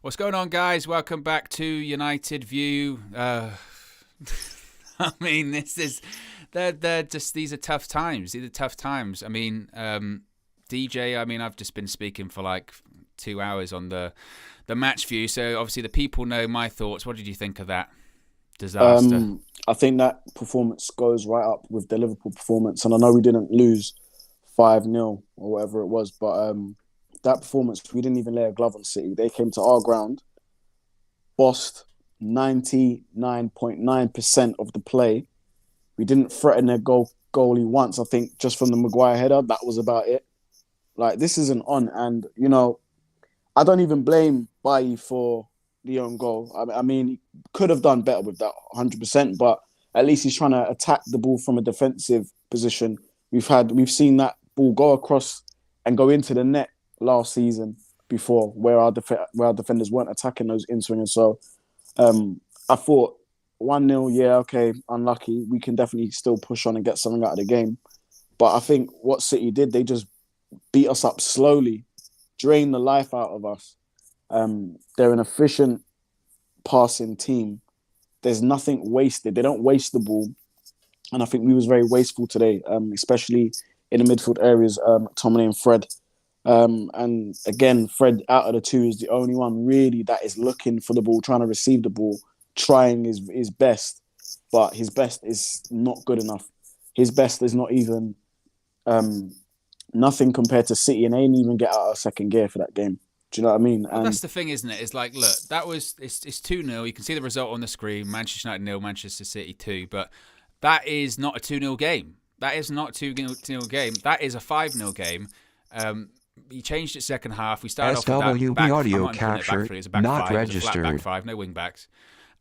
What's going on, guys? Welcome back to United View. I mean, they're just, these are tough times. These are tough times. I mean, DJ, I've just been speaking for like 2 hours on the match view. So obviously the people know my thoughts. What did you think of that disaster? I think that performance goes right up with the Liverpool performance. And I know we didn't lose 5-0 or whatever it was, but that performance, we didn't even lay a glove on City. They came to our ground, bossed 99.9% of the play. We didn't threaten their goalie once. I think just from the Maguire header, that was about it. Like, this isn't on. And, I don't even blame Bailly for the own goal. I mean, he could have done better with that 100%, but at least he's trying to attack the ball from a defensive position. We've seen that ball go across and go into the net last season before, where our defenders weren't attacking those in-swingers. So I thought 1-0, yeah, okay, unlucky. We can definitely still push on and get something out of the game. But I think what City did, they just beat us up slowly, drained the life out of us. They're an efficient passing team. There's nothing wasted. They don't waste the ball. And I think we was very wasteful today, especially in the midfield areas, McTominay and Fred. And again, Fred out of the two is the only one really that is looking for the ball, trying to receive the ball, trying his best. But his best is not good enough. His best is not even nothing compared to City, and they didn't even get out of second gear for that game. Do you know what I mean? Well, that's the thing, isn't it? It's like, look, it's 2-0. You can see the result on the screen. Manchester United 0, Manchester City 2. But that is not a 2-0 game. That is not a 2-0 game. That is a 5-0 game. He changed it second half. We started off with that SWB back, audio I'm not calling it back capture three, it's a back not five. registered. It was a flat back five, no wing backs.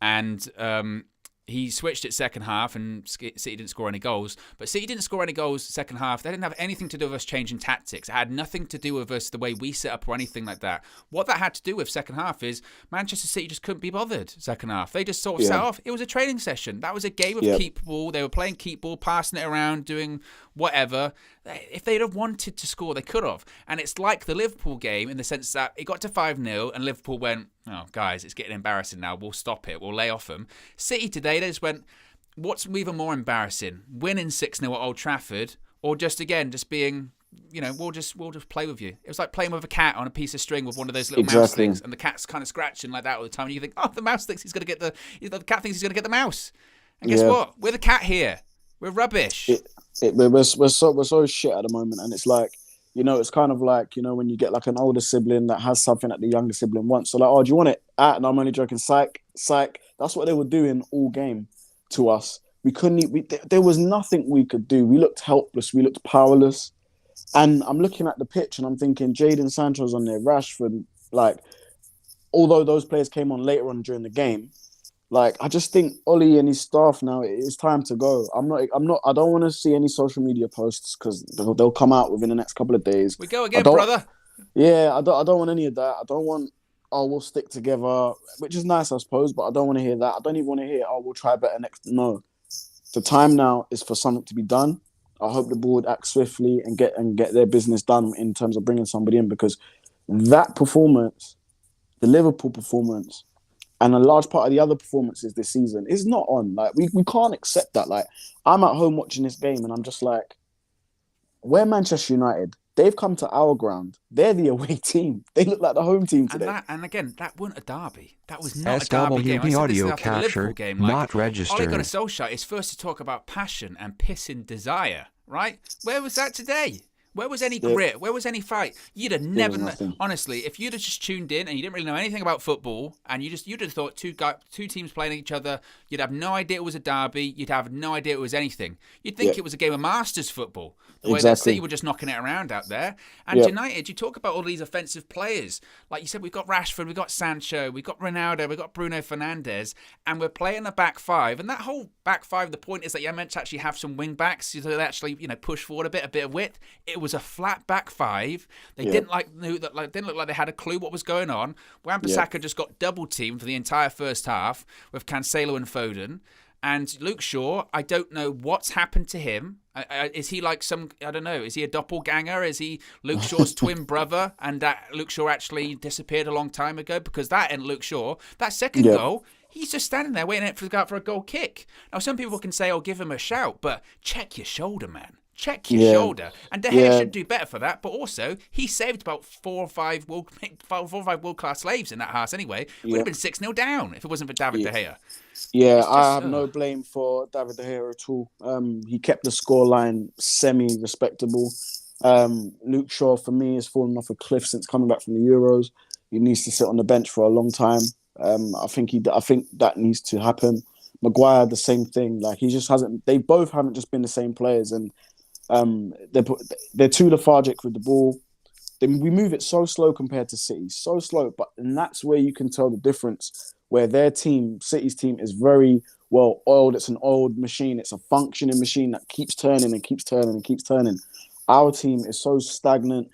And he switched it second half, and City didn't score any goals. But City didn't score any goals second half. They didn't have anything to do with us changing tactics. It had nothing to do with us, the way we set up or anything like that. What that had to do with second half is Manchester City just couldn't be bothered second half. They just sort of set off. It was a training session. That was a game of keep ball. They were playing keep ball, passing it around, doing whatever. If they'd have wanted to score, they could have. And it's like the Liverpool game in the sense that it got to 5-0 and Liverpool went, oh, guys, it's getting embarrassing now. We'll stop it. We'll lay off them. City today, they just went, what's even more embarrassing? Winning 6-0 at Old Trafford, or just being, we'll just play with you. It was like playing with a cat on a piece of string with one of those little mouse things, and the cat's kind of scratching like that all the time. And you think, oh, the mouse thinks he's going to get the cat thinks he's going to get the mouse. And guess what? We're the cat here. We're rubbish. We're so shit at the moment, and it's like, it's kind of like, when you get like an older sibling that has something that the younger sibling wants. So like, oh, do you want it? And I'm only joking. Psych. That's what they were doing all game to us. We couldn't. There was nothing we could do. We looked helpless. We looked powerless. And I'm looking at the pitch and I'm thinking, Jadon Sancho's on there, Rashford. Like, although those players came on later on during the game, like, I just think Ollie and his staff now, it's time to go. I don't want to see any social media posts because they'll come out within the next couple of days. We go again, brother. Yeah, I don't want any of that. I don't want, oh, we'll stick together, which is nice, I suppose, but I don't want to hear that. I don't even want to hear, oh, we'll try better next. No. The time now is for something to be done. I hope the board act swiftly and get their business done in terms of bringing somebody in, because that performance, the Liverpool performance, and a large part of the other performances this season is not on. Like, we can't accept that. Like, I'm at home watching this game and I'm just like, we're Manchester United. They've come to our ground. They're the away team. They look like the home team today. And again, that wasn't a derby. That was not a derby game. SWB audio capture game. not registered. Ole Gunnar Solskjaer is first to talk about passion and pissing desire, right? Where was that today? Where was any grit? Where was any fight? You'd have never, honestly, if you'd have just tuned in and you didn't really know anything about football, and you'd have thought two teams playing each other, you'd have no idea it was a derby. You'd have no idea it was anything. You'd think it was a game of Masters football. The way that City were just knocking it around out there. And United, you talk about all these offensive players. Like you said, we've got Rashford, we've got Sancho, we've got Ronaldo, we've got Bruno Fernandes, and we're playing a back five. And that whole back five, the point is that you're meant to actually have some wing backs so they actually, push forward a bit of width. It was a flat back five. They didn't look like they had a clue what was going on. Wan-Bissaka just got double teamed for the entire first half with Cancelo and Foden. And Luke Shaw, I don't know what's happened to him. Is he like I don't know, is he a doppelganger? Is he Luke Shaw's twin brother? And that Luke Shaw actually disappeared a long time ago? Because that ain't Luke Shaw. That second goal, he's just standing there waiting for a goal kick. Now, some people can say, give him a shout, but check your shoulder, man. Check your shoulder. And De Gea should do better for that. But also, he saved about four or five world-class saves in that half anyway. Would have been 6-0 down if it wasn't for David De Gea. Yeah, I have no blame for David De Gea at all. He kept the scoreline semi-respectable. Luke Shaw, for me, has fallen off a cliff since coming back from the Euros. He needs to sit on the bench for a long time. I think that needs to happen. Maguire, the same thing. Like, he just hasn't. They both haven't just been the same players, and they're too lethargic with the ball. We move it so slow compared to City, so slow. And that's where you can tell the difference. Where their team, City's team, is very well oiled. It's an oiled machine. It's a functioning machine that keeps turning and keeps turning and keeps turning. Our team is so stagnant.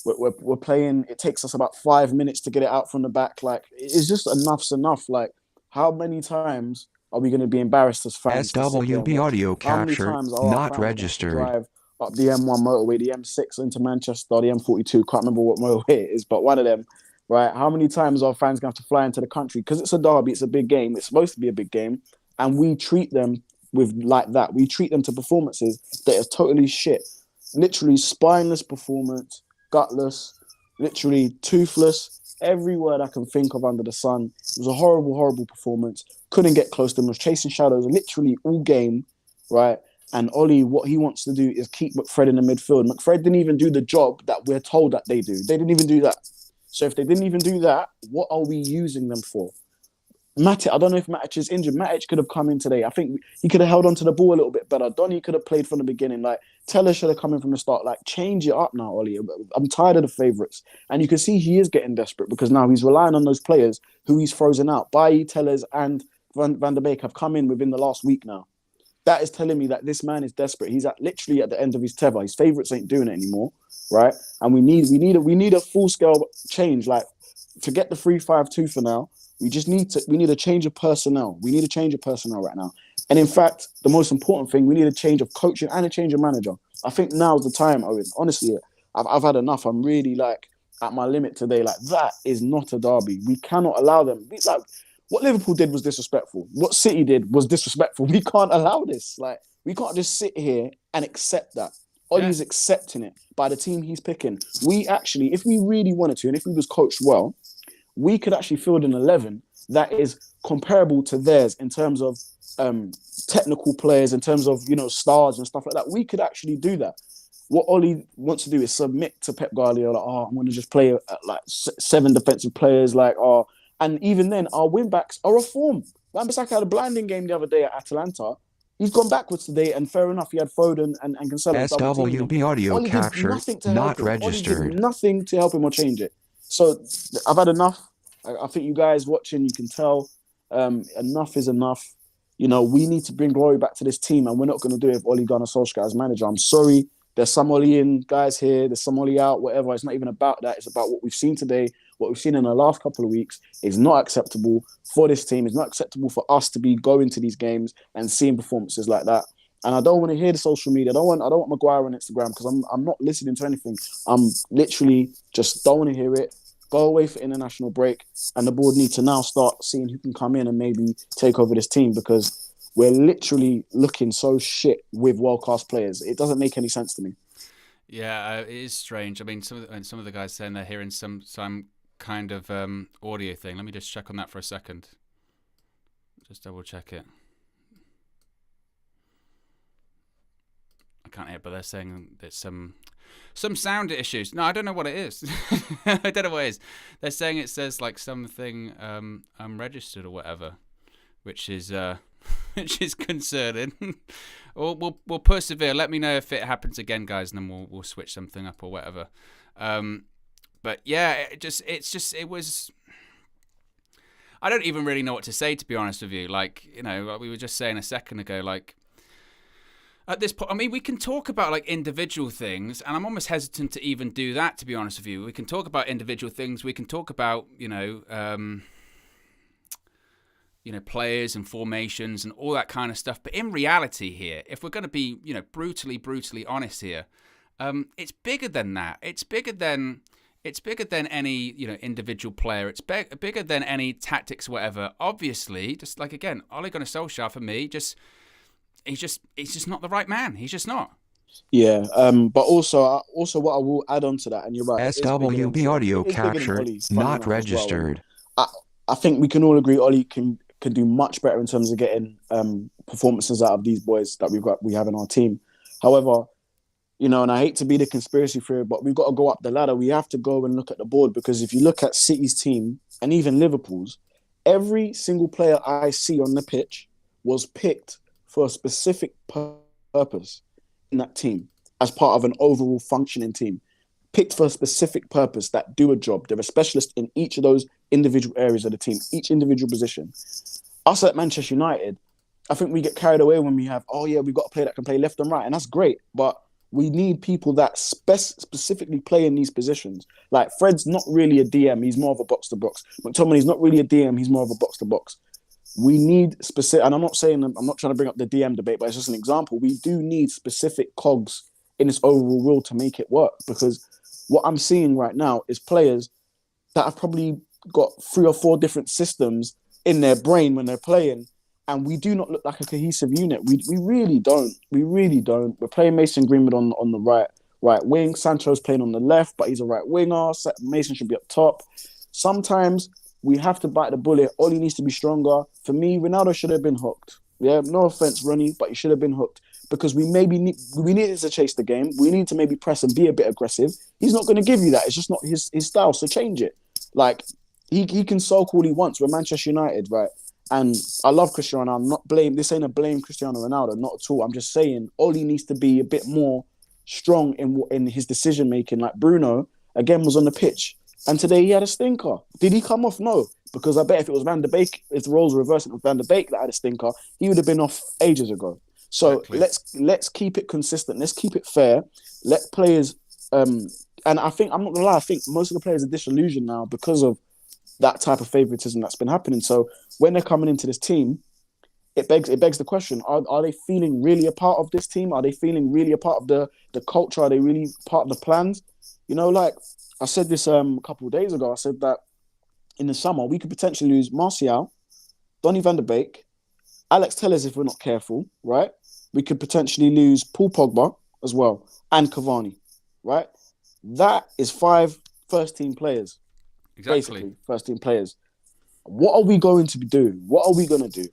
We're playing. It takes us about 5 minutes to get it out from the back. Like, it's just enough's enough. Like, how many times are we going to be embarrassed as fans? SWB audio capture not registered. Drive up the M1 motorway, the M6 into Manchester, the M42. Can't remember what motorway it is, but one of them. Right? How many times are fans going to have to fly into the country? Because it's a derby, it's a big game. It's supposed to be a big game. And we treat them like that. We treat them to performances that are totally shit. Literally spineless performance, gutless, literally toothless. Every word I can think of under the sun. It was a horrible, horrible performance. Couldn't get close to them. Was chasing shadows literally all game, right? And Ollie, what he wants to do is keep McFred in the midfield. McFred didn't even do the job that we're told that they do. They didn't even do that. So if they didn't even do that, what are we using them for? Matic, I don't know if Matic is injured. Matic could have come in today. I think he could have held on to the ball a little bit better. Donny could have played from the beginning. Like, Teller should have come in from the start. Like, change it up now, Ollie. I'm tired of the favourites. And you can see he is getting desperate because now he's relying on those players who he's frozen out. Bailly, Tellers and Van der Beek have come in within the last week now. That is telling me that this man is desperate. He's literally at the end of his tether. His favourites ain't doing it anymore, right? And we need a full scale change. Like, forget the 3-5-2 for now. We need a change of personnel. We need a change of personnel right now. And in fact, the most important thing, we need a change of coaching and a change of manager. I think now's the time, Owen. Honestly, I've had enough. I'm really at my limit today. Like, that is not a derby. We cannot allow them. What Liverpool did was disrespectful. What City did was disrespectful. We can't allow this. Like, we can't just sit here and accept that. Ollie's accepting it by the team he's picking. We actually, if we really wanted to, and if we was coached well, we could actually field an 11 that is comparable to theirs in terms of technical players, in terms of, stars and stuff like that. We could actually do that. What Ollie wants to do is submit to Pep Guardiola. I'm going to just play 7 defensive players. And even then, our wing-backs are a form. Wan-Bissaka had a blinding game the other day at Atalanta. He's gone backwards today, and fair enough, he had Foden and Cancelo. SWB audio capture not registered. Ollie did nothing to help him or change it. So I've had enough. I think you guys watching, you can tell enough is enough. We need to bring glory back to this team, and we're not going to do it with Ole Gunnar Solskjaer as manager. I'm sorry. There's some Ole in guys here. There's some Ole out, whatever. It's not even about that. It's about what we've seen today. What we've seen in the last couple of weeks is not acceptable for this team. It's not acceptable for us to be going to these games and seeing performances like that. And I don't want to hear the social media. I don't want Maguire on Instagram because I'm not listening to anything. I'm literally just don't want to hear it. Go away for international break, and the board need to now start seeing who can come in and maybe take over this team because we're literally looking so shit with world-class players. It doesn't make any sense to me. Yeah, it is strange. I mean, some of the guys saying they're hearing some kind of audio thing. Let me just check on that for a second. Just double check it. I can't hear, but they're saying there's some sound issues. No, I don't know what it is. I don't know what it is. They're saying it says like something unregistered or whatever, which is concerning. we'll persevere. Let me know if it happens again, guys, and then we'll switch something up or whatever. But yeah, it was. I don't even really know what to say, to be honest with you. Like, we were just saying a second ago, like, at this point, I mean, we can talk about like individual things, and I'm almost hesitant to even do that, to be honest with you. We can talk about individual things. We can talk about, players and formations and all that kind of stuff. But in reality here, if we're going to be, brutally honest here, it's bigger than that. It's bigger than any, individual player. It's bigger than any tactics or whatever. Obviously, just like, again, Ole Gunnar Solskjaer, for me, he's just not the right man. He's just not. Yeah, but also what I will add on to that, and you're right. SWB audio capture not registered. Well. I think we can all agree Ole can do much better in terms of getting performances out of these boys that we have in our team. However, and I hate to be the conspiracy theory, but we've got to go up the ladder. We have to go and look at the board, because if you look at City's team and even Liverpool's, every single player I see on the pitch was picked for a specific purpose in that team as part of an overall functioning team. Picked for a specific purpose that do a job. They're a specialist in each of those individual areas of the team, each individual position. Us at Manchester United, I think we get carried away when we have, we've got a player that can play left and right, and that's great, but we need people that specifically play in these positions. Like Fred's not really a DM, he's more of a box-to-box. McTominay's not really a DM, he's more of a box-to-box. We need specific, and I'm not trying to bring up the DM debate, but it's just an example. We do need specific cogs in this overall rule to make it work, because what I'm seeing right now is players that have probably got 3 or 4 different systems in their brain when they're playing, and we do not look like a cohesive unit. We really don't. We really don't. We're playing Mason Greenwood on the right wing. Sancho's playing on the left, but he's a right winger. Mason should be up top. Sometimes we have to bite the bullet. Ole needs to be stronger. For me, Ronaldo should have been hooked. Yeah, no offense, Ronnie, but he should have been hooked, because we needed to chase the game. We need to maybe press and be a bit aggressive. He's not going to give you that. It's just not his style, so change it. Like, he can sulk all he wants. We're Manchester United, right? And I love Cristiano. I'm not this ain't a blame Cristiano Ronaldo, not at all. I'm just saying Ole needs to be a bit more strong in his decision making. Like Bruno, again, was on the pitch, and today he had a stinker. Did he come off? No. Because I bet if it was Van der Beek, if the roles were reversed, it was Van der Beek that had a stinker, he would have been off ages ago. So exactly. let's keep it consistent. Let's keep it fair. Let players, and I think, I'm not gonna lie, I think most of the players are disillusioned now because of that type of favoritism that's been happening. So when they're coming into this team, it begs the question: Are they feeling really a part of this team? Are they feeling really a part of the culture? Are they really part of the plans? Like I said this a couple of days ago. I said that in the summer we could potentially lose Martial, Donny van de Beek, Alex Telles if we're not careful, right? We could potentially lose Paul Pogba as well, and Cavani, right? That is 5 first-team players. Exactly. Basically, first-team players. What are we going to be doing? What are we going to do?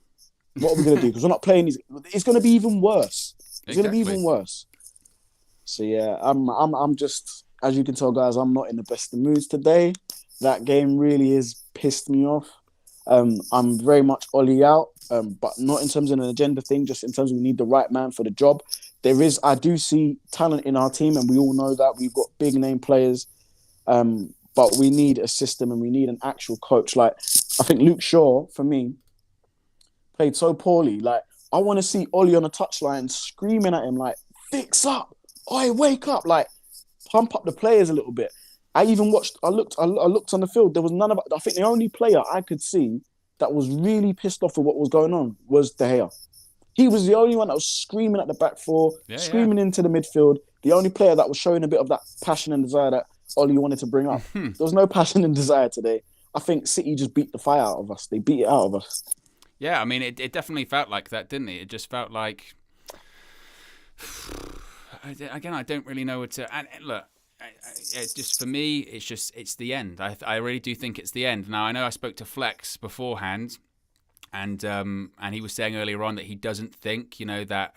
Because we're not playing these. It's going to be even worse. It's going to be even worse. So yeah, I'm just, as you can tell, guys, I'm not in the best of moods today. That game really has pissed me off. I'm very much Ole out, but not in terms of an agenda thing, just in terms of we need the right man for the job. I do see talent in our team, and we all know that. We've got big name players, but we need a system and we need an actual coach. Like, I think Luke Shaw, for me, played so poorly. Like, I want to see Ole on a touchline screaming at him, like, fix up, oi, wake up, like, pump up the players a little bit. I looked on the field. There was none of. I think the only player I could see that was really pissed off with what was going on was De Gea. He was the only one that was screaming at the back four, screaming into the midfield. The only player that was showing a bit of that passion and desire that Ole wanted to bring up. There was no passion and desire today. I think City just beat the fire out of us. They beat it out of us. Yeah, I mean, it definitely felt like that, didn't it? It just felt like... Again, I don't really know what to... And look, it's just, for me, it's the end. I really do think it's the end. Now, I know I spoke to Flex beforehand, and he was saying earlier on that he doesn't think, that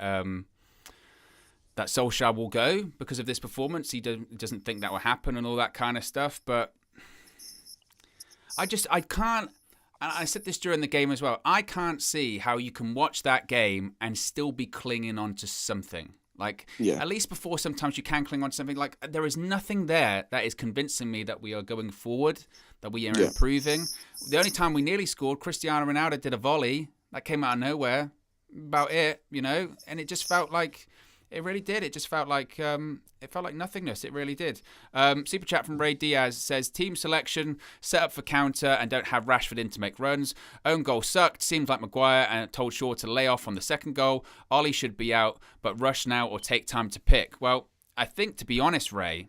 that Solskjaer will go because of this performance. He doesn't think that will happen and all that kind of stuff. But I can't. And I said this during the game as well. I can't see how you can watch that game and still be clinging on to something. Like, at least before, sometimes you can cling on to something. Like, there is nothing there that is convincing me that we are going forward, that we are improving. The only time we nearly scored, Cristiano Ronaldo did a volley that came out of nowhere. About it, and it just felt like It really did. It just felt like nothingness. It really did. Super chat from Ray Diaz says, team selection, set up for counter and don't have Rashford in to make runs. Own goal sucked. Seems like Maguire and told Shaw to lay off on the second goal. Ollie should be out, but rush now or take time to pick. Well, I think, to be honest, Ray,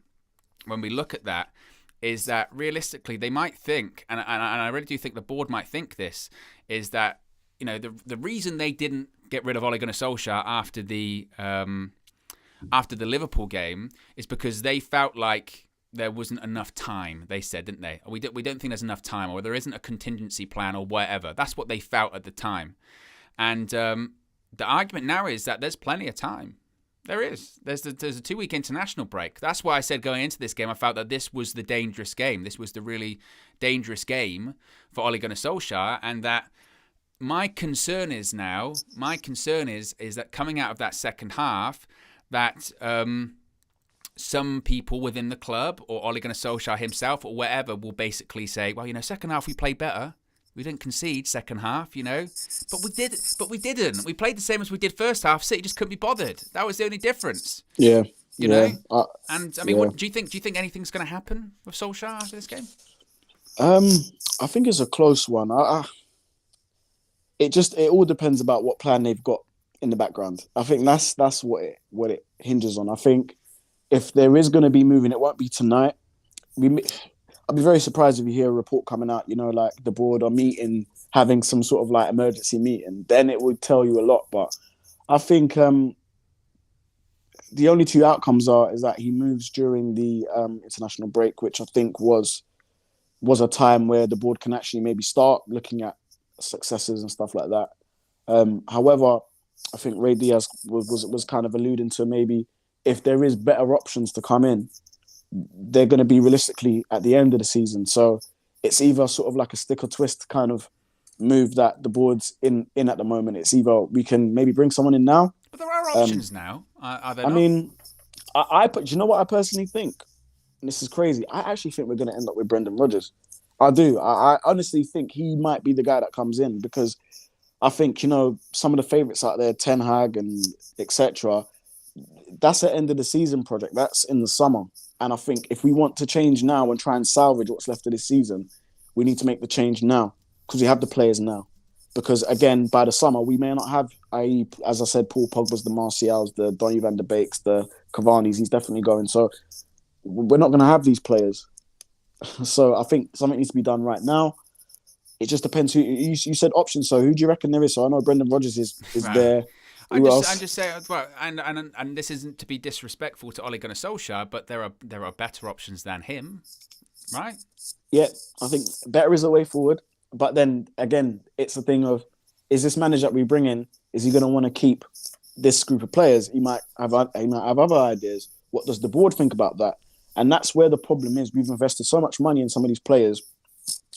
when we look at that, is that realistically they might think, and I really do think the board might think this, is that, you know, the reason they didn't get rid of Ole Gunnar Solskjaer after the Liverpool game is because they felt like there wasn't enough time. They said, didn't they? We don't think there's enough time, or there isn't a contingency plan, or whatever. That's what they felt at the time. And the argument now is that there's plenty of time. There is. There's a 2-week international break. That's why I said going into this game, I felt that this was the dangerous game. This was the really dangerous game for Ole Gunnar Solskjaer, and that my concern is that coming out of that second half, that some people within the club or Ole Gunnar Solskjaer himself or whatever will basically say, well, you know, second half we played better. We didn't concede second half, you know, but we didn't. We played the same as we did first half. City just couldn't be bothered. That was the only difference. Yeah, you know. And I mean, what do you think anything's going to happen with Solskjaer after this game? I think it's a close one. It all depends about what plan they've got in the background. I think that's what it hinges on. I think if there is going to be moving, it won't be tonight. I'd be very surprised if you hear a report coming out, you know, like the board are meeting, having some sort of like emergency meeting. Then it would tell you a lot. But I think the only two outcomes is that he moves during the international break, which I think was a time where the board can actually maybe start looking at successes and stuff like that. However, I think Ray Diaz was kind of alluding to maybe if there is better options to come in, they're going to be realistically at the end of the season. So it's either sort of like a stick or twist kind of move that the board's in at the moment. It's either we can maybe bring someone in now. But there are options now. Are there not? I mean, do you know what I personally think? And this is crazy. I actually think we're going to end up with Brendan Rodgers. I do. I honestly think he might be the guy that comes in because I think, you know, some of the favourites out there, Ten Hag and etc., that's an end of the season project. That's in the summer. And I think if we want to change now and try and salvage what's left of this season, we need to make the change now because we have the players now. Because again, by the summer, we may not have, i.e., as I said, Paul Pogba's, the Martials, the Donny van de Beeks, the Cavani's, he's definitely going. So we're not going to have these players. So I think something needs to be done right now. It just depends who you said options. So who do you reckon there is? So I know Brendan Rodgers is right there. I'm just saying, well, and this isn't to be disrespectful to Ole Gunnar Solskjaer, but there are better options than him, right? Yeah, I think better is the way forward. But then again, it's a thing of, is this manager that we bring in, is he going to want to keep this group of players? He might have other ideas. What does the board think about that? And that's where the problem is. We've invested so much money in some of these players,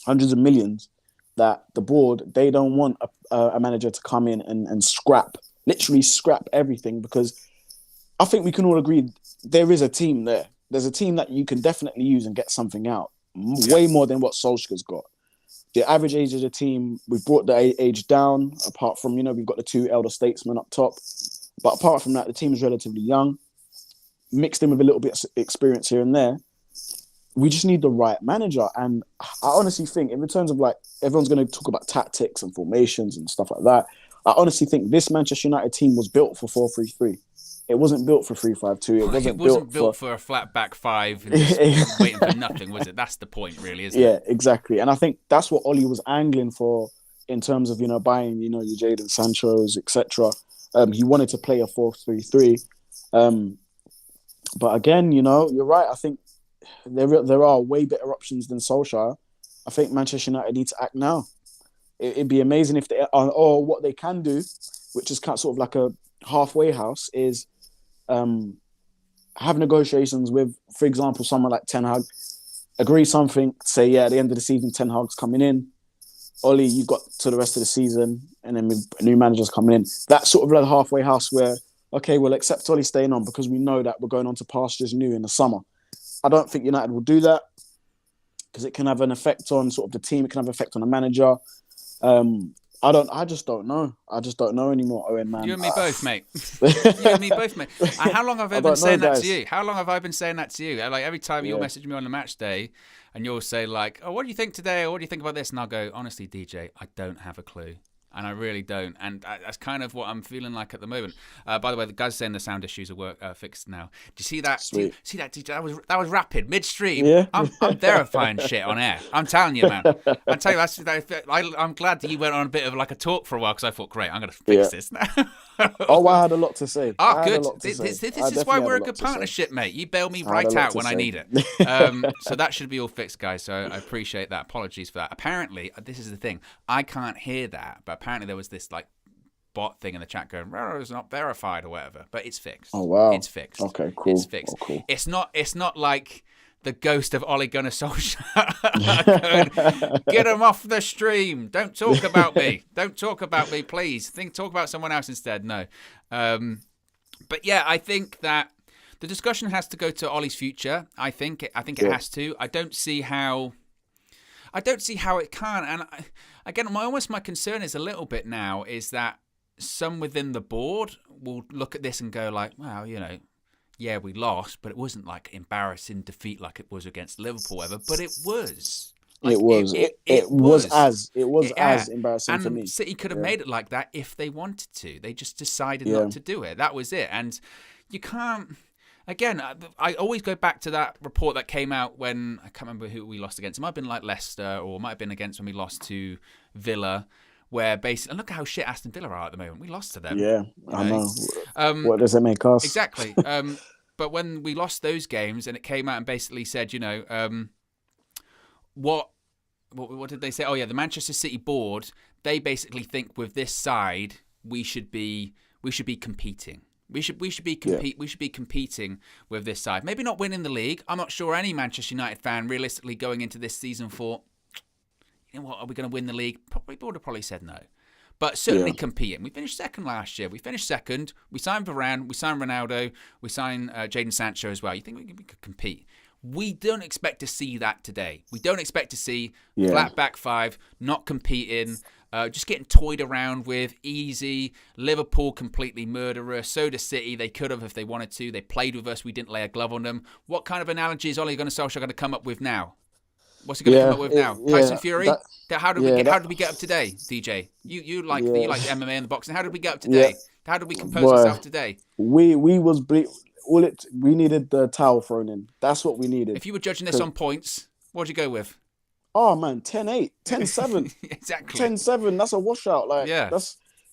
hundreds of millions, that the board, they don't want a manager to come in and literally scrap everything, because I think we can all agree there is a team there. There's a team that you can definitely use and get something out, way more than what Solskjaer's got. The average age of the team, we've brought the age down, apart from, we've got the two elder statesmen up top. But apart from that, the team is relatively young, mixed in with a little bit of experience here and there. We just need the right manager. And I honestly think, in terms of like, everyone's going to talk about tactics and formations and stuff like that. I honestly think this Manchester United team was built for 4-3-3. It wasn't built for 3-5-2. It wasn't built for a flat back five and just waiting for nothing, was it? That's the point, really, isn't it? Yeah, exactly. And I think that's what Ollie was angling for in terms of, buying, your Jadon Sanchos, etc. He wanted to play a 4-3-3. But again, you're right. I think there are way better options than Solskjaer. I think Manchester United need to act now. It'd be amazing if they are, or what they can do, which is kind of sort of like a halfway house, is have negotiations with, for example, someone like Ten Hag, agree something, say, at the end of the season, Ten Hag's coming in. Ollie, you've got to the rest of the season, and then with new managers coming in. That's sort of like a halfway house where, okay, we'll accept Ollie staying on because we know that we're going on to pastures new in the summer. I don't think United will do that because it can have an effect on sort of the team. It can have an effect on the manager. I just don't know. I just don't know anymore, Owen, man. You and me both, mate. You and me both, mate. And how long have I been saying that to you? How long have I been saying that to you? Like every time you'll message me on the match day and you'll say like, oh, what do you think today? Or what do you think about this? And I'll go, honestly, DJ, I don't have a clue. And I really don't. And that's kind of what I'm feeling like at the moment. By the way, the guy's saying the sound issues are fixed now. Do you see that? See that? That was rapid, midstream. Yeah. I'm verifying shit on air. I'm telling you, man. I'm telling you, I'm glad that you went on a bit of like a talk for a while because I thought, great, I'm going to fix this now. I had a lot to say. Oh, good. This is why we're a good partnership, mate. You bail me right out when I need it. So that should be all fixed, guys. So I appreciate that. Apologies for that. Apparently, this is the thing. I can't hear that, but apparently there was this like bot thing in the chat going, it's not verified or whatever. But it's fixed. Oh, wow. It's fixed. Okay, cool. It's fixed. Oh, cool. It's not like the ghost of Ole Gunnar Solskjaer. Get him off the stream. Don't talk about me. Don't talk about me, please. Talk about someone else instead. No. But yeah, I think that the discussion has to go to Ole's future. I think it has to. I don't see how it can. And again, my concern is a little bit now is that some within the board will look at this and go like, well, yeah, we lost, but it wasn't like embarrassing defeat like it was against Liverpool ever. But it was. Like, it was as embarrassing for me. And City could have made it like that if they wanted to. They just decided not to do it. That was it. And you can't. Again, I always go back to that report that came out when I can't remember who we lost against. It might have been like Leicester, or it might have been against when we lost to Villa. Where basically, and look at how shit Aston Villa are at the moment. We lost to them. Yeah, I know. What does it make us? Exactly. But when we lost those games, and it came out and basically said, what did they say? Oh yeah, the Manchester City board. They basically think with this side, we should be competing. We should be competing with this side. Maybe not winning the league. I'm not sure any Manchester United fan realistically going into this season thought, what, are we going to win the league? Probably would have probably said no. But certainly competing. We finished second last year. We finished second. We signed Varane. We signed Ronaldo. We signed Jadon Sancho as well. You think we could compete? We don't expect to see that today. We don't expect to see flat back five, not competing, just getting toyed around with, easy. Liverpool completely murderous. So does City. They could have if they wanted to. They played with us. We didn't lay a glove on them. What kind of analogy is Ole Gunnar Solskjaer going to come up with now? What's he going to come up with now? Tyson Fury? How did we get up today, DJ? You like the MMA and the boxing. How did we get up today? Yeah. How did we compose ourselves today? We needed the towel thrown in. That's what we needed. If you were judging this on points, what'd you go with? Oh man, 10-8, 10-7. Exactly. 10-7. That's a washout.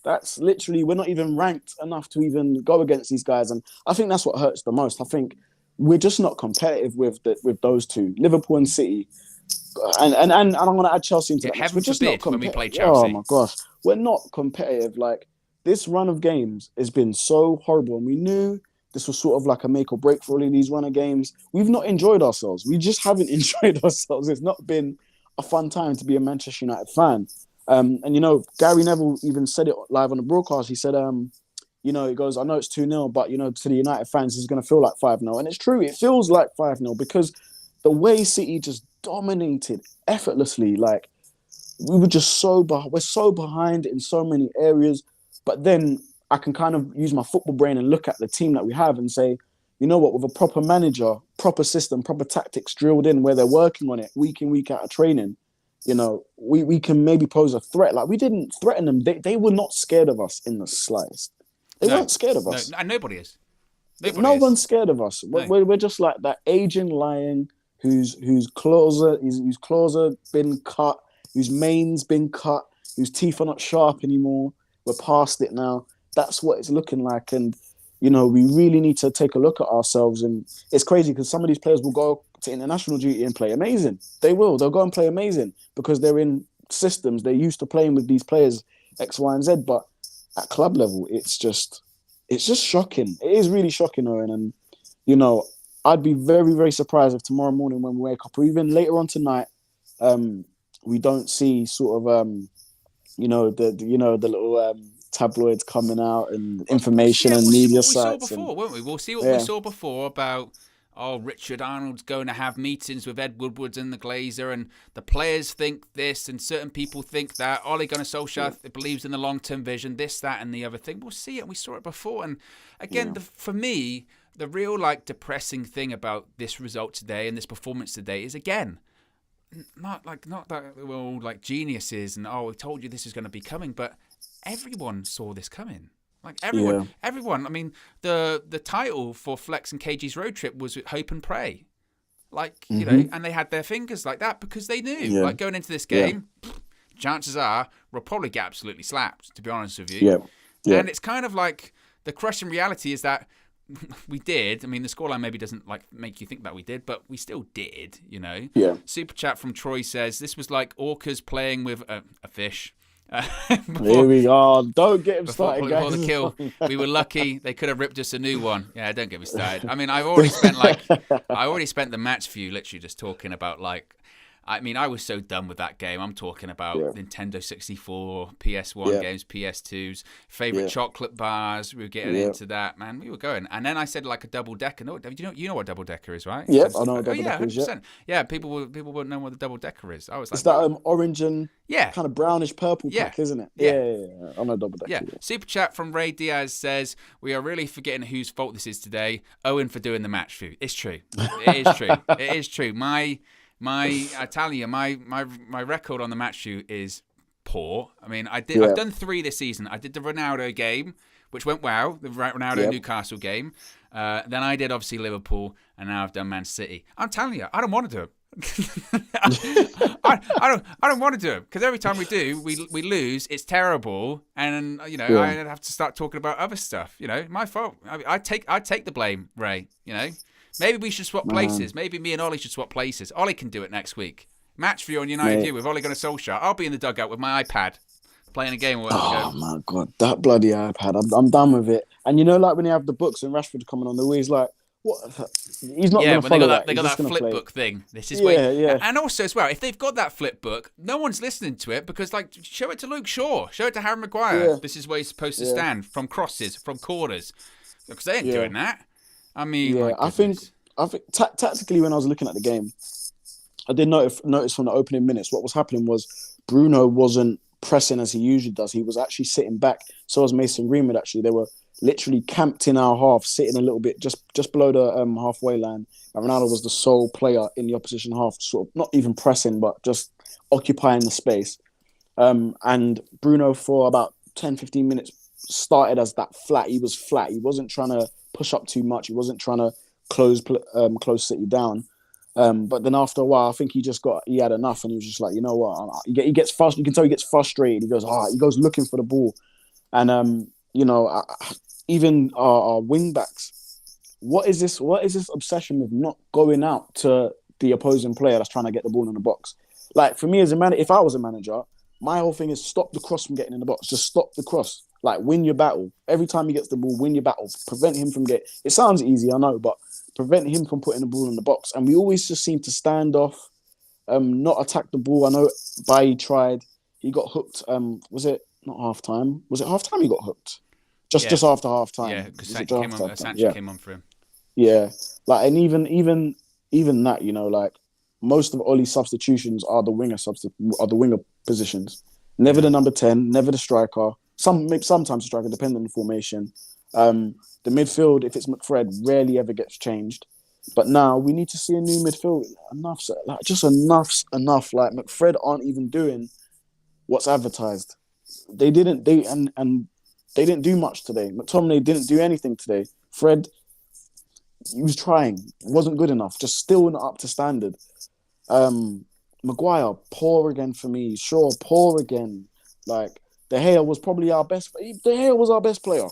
That's literally, we're not even ranked enough to even go against these guys, and I think that's what hurts the most. I think we're just not competitive with those two, Liverpool and City. And I'm going to add Chelsea into that. We're just not when we play Chelsea. Oh my gosh, we're not competitive. Like, this run of games has been so horrible, and we knew this was sort of like a make or break for all of these run of games. We've not enjoyed ourselves. We just haven't enjoyed ourselves. It's not been a fun time to be a Manchester United fan. And Gary Neville even said it live on the broadcast. He said, he goes, I know it's 2-0, but to the United fans, it's going to feel like 5-0. And it's true, it feels like 5-0 because the way City just dominated effortlessly, like, we're so behind in so many areas. But then I can kind of use my football brain and look at the team that we have and say, you know what, with a proper manager, proper system, proper tactics drilled in where they're working on it week in, week out of training, we can maybe pose a threat. Like, we didn't threaten them. They were not scared of us in the slightest. They weren't scared of us. No, and nobody is. One's scared of us. No. We're just like that aging lion whose claws been cut, whose mane's been cut, whose teeth are not sharp anymore. We're past it now. That's what it's looking like. And, we really need to take a look at ourselves. And it's crazy because some of these players will go to international duty and play amazing. They will. They'll go and play amazing because they're in systems. They're used to playing with these players, X, Y, and Z. But at club level, it's just shocking. It is really shocking, Owen. And, I'd be very, very surprised if tomorrow morning when we wake up, or even later on tonight, we don't see sort of, the little tabloids coming out and information and media sites. We'll see what we saw before, won't we? We'll see what we saw before about oh, Richard Arnold's going to have meetings with Ed Woodward and the Glazer, and the players think this, and certain people think that. Ole Gunnar Solskjaer believes in the long-term vision, this, that, and the other thing. We'll see it. We saw it before. And again, for me, the real depressing thing about this result today and this performance today is, again, not that we're all like geniuses and we told you this is going to be coming, but everyone saw this coming. Like everyone. I mean, the title for Flex and KG's road trip was Hope and Pray. Like, you know, and they had their fingers like that because they knew, like, going into this game, chances are we'll probably get absolutely slapped, to be honest with you. And it's kind of like the crushing reality is that we did. I mean, the scoreline maybe doesn't like make you think that we did, but we still did, you know. Super chat from Troy says, this was like orcas playing with a fish. Here we are. Don't get him started, guys. Before the kill, we were lucky. They could have ripped us a new one. Yeah, don't get me started. I mean, I already spent the match view literally just talking about like. I mean, I was so done with that game. I'm talking about Nintendo 64, PS1 games, PS2s, favorite chocolate bars. We were getting into that, man. We were going, and then I said like a double decker. No, you know what double decker is, right? Yep, I know what double decker is. 100%. Yeah, people wouldn't know what the double decker is. I was like, it's that orange and kind of brownish purple pack, isn't it? Yeah. I know double decker. Yeah. Super chat from Ray Diaz says, we are really forgetting whose fault this is today. Owen for doing the match view. It's true. It is true. It is true. I tell you, my record on the match view is poor. I mean, I've done 3 this season. I did the Ronaldo game, which went well, the Ronaldo Newcastle game. Then I did obviously Liverpool, and now I've done Man City. I'm telling you, I don't want to do it. I don't want to do it because every time we do, we lose. It's terrible, and you know I have to start talking about other stuff. You know, my fault. I take the blame, Ray. You know. Maybe we should swap places. Maybe me and Ollie should swap places. Ollie can do it next week. Match for you on United View with Ole Gunnar Solskjaer. I'll be in the dugout with my iPad playing a game or whatever. Oh, my God. That bloody iPad. I'm done with it. And you know, like when you have the books and Rashford coming on the way, he's like, what? He's not going to follow that. They got that flip book thing. This is And also as well, if they've got that flip book, no one's listening to it because, like, show it to Luke Shaw. Show it to Harry Maguire. Yeah. This is where he's supposed to stand from crosses, from corners. Because they ain't doing that. I mean, I think tactically when I was looking at the game, I did notice from the opening minutes what was happening was Bruno wasn't pressing as he usually does. He was actually sitting back. So was Mason Greenwood. Actually, they were literally camped in our half, sitting a little bit just below the halfway line. And Ronaldo was the sole player in the opposition half, sort of not even pressing, but just occupying the space. And Bruno for about 10-15 minutes started as that flat. He was flat. He wasn't trying to push up too much. He wasn't trying to close City down. But then after a while, I think he had enough, and he was just like, you know what? He gets frustrated. You can tell he gets frustrated. He goes looking for the ball, and even our wing backs. What is this obsession with not going out to the opposing player that's trying to get the ball in the box? Like for me as a manager, if I was a manager, my whole thing is stop the cross from getting in the box. Just stop the cross. Like win your battle. Every time he gets the ball, win your battle. Prevent him from getting. It sounds easy, I know, but prevent him from putting the ball in the box. And we always just seem to stand off, not attack the ball. I know Bailly tried. He got hooked. Was it not half time? Was it half time? He got hooked. Just after half time. Yeah, because Sancho came on for him. Yeah, like and even that, you know, like most of Ollie's substitutions are the winger positions. Never the number 10, never the striker. Sometimes the striker, depending on the formation. The midfield, if it's McFred, rarely ever gets changed. But now we need to see a new midfield. Enough. Like McFred aren't even doing what's advertised. They didn't do much today. McTominay didn't do anything today. Fred, he was trying. It wasn't good enough. Just still not up to standard. Maguire, poor again for me. Shaw, poor again. Like, De Gea was probably our best. De Gea was our best player.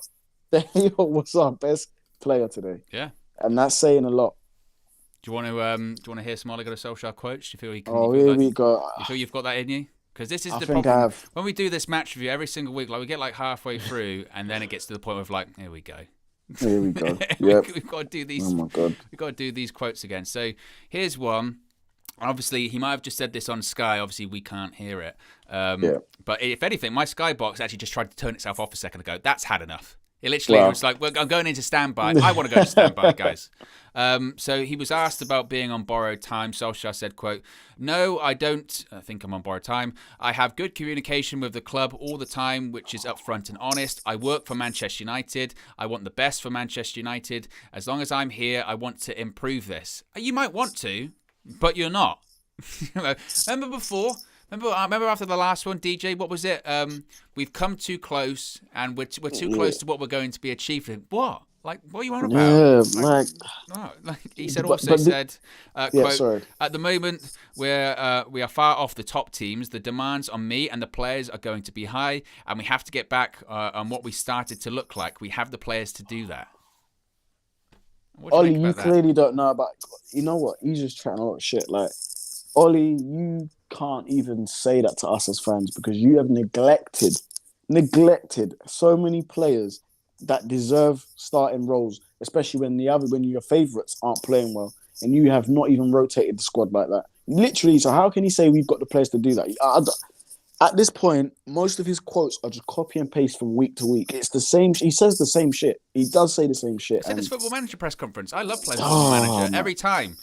De Gea was our best player today. Yeah. And that's saying a lot. Do you want to hear some Ole Gunnar Solskjaer quotes? Do you feel you can? Here we go. You feel you've got that in you? Because this is I the think problem. I have. When we do this match review every single week, like we get like halfway through, and then it gets to the point of like, here we go. Here we go. Yep. We've got to do these. Oh my God. We've got to do these quotes again. So here's one. Obviously, he might have just said this on Sky. Obviously, we can't hear it. But if anything, my Sky box actually just tried to turn itself off a second ago. That's had enough. He literally was like, well, I'm going into standby. I want to go to standby, guys. So he was asked about being on borrowed time. Solskjaer said, quote, "No, I don't think I'm on borrowed time. I have good communication with the club all the time, which is upfront and honest. I work for Manchester United. I want the best for Manchester United. As long as I'm here, I want to improve this." You might want to, but you're not. Remember before? Remember after the last one, DJ, what was it? We've come too close, and we're too close to what we're going to be achieving. What? Like, what are you on about? He said, quote, sorry. "At the moment, we are far off the top teams. The demands on me and the players are going to be high, and we have to get back on what we started to look like. We have the players to do that." Ollie, you clearly don't know about... You know what? He's just chatting a lot of shit. Like, Ollie, you can't even say that to us as fans because you have neglected so many players that deserve starting roles, especially when your favourites aren't playing well, and you have not even rotated the squad like that. Literally, so how can he say we've got the players to do that? At this point, most of his quotes are just copy and paste from week to week. It's the same. He says the same shit. He does say the same shit. I said this Football Manager press conference. I love playing Football Manager every time.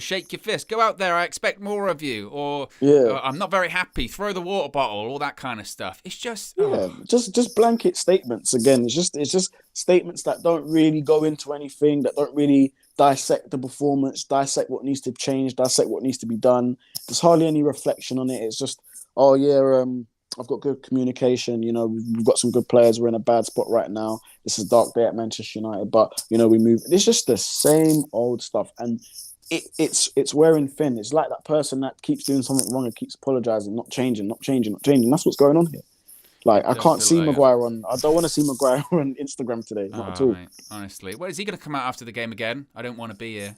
Shake your fist, go out there, I expect more of you, or I'm not very happy, throw the water bottle, all that kind of stuff. It's just... just blanket statements again. It's just statements that don't really go into anything, that don't really dissect the performance, dissect what needs to change, dissect what needs to be done. There's hardly any reflection on it. It's just, I've got good communication, we've got some good players, we're in a bad spot right now, this is a dark day at Manchester United, but, we move. It's just the same old stuff, and it's wearing thin. It's like that person that keeps doing something wrong and keeps apologising, not changing. That's what's going on here. Like, I can't see Maguire I don't want to see Maguire on Instagram today. Not at all. Mate, honestly. Well, is he going to come out after the game again? I don't want to be here.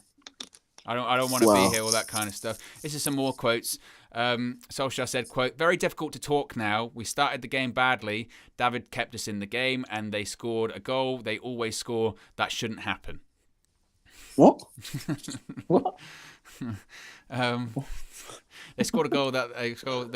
I don't want to be here, all that kind of stuff. This is some more quotes. Solskjaer said, quote, "Very difficult to talk now. We started the game badly. David kept us in the game and they scored a goal. They always score. That shouldn't happen." What? What? They scored a goal that they scored.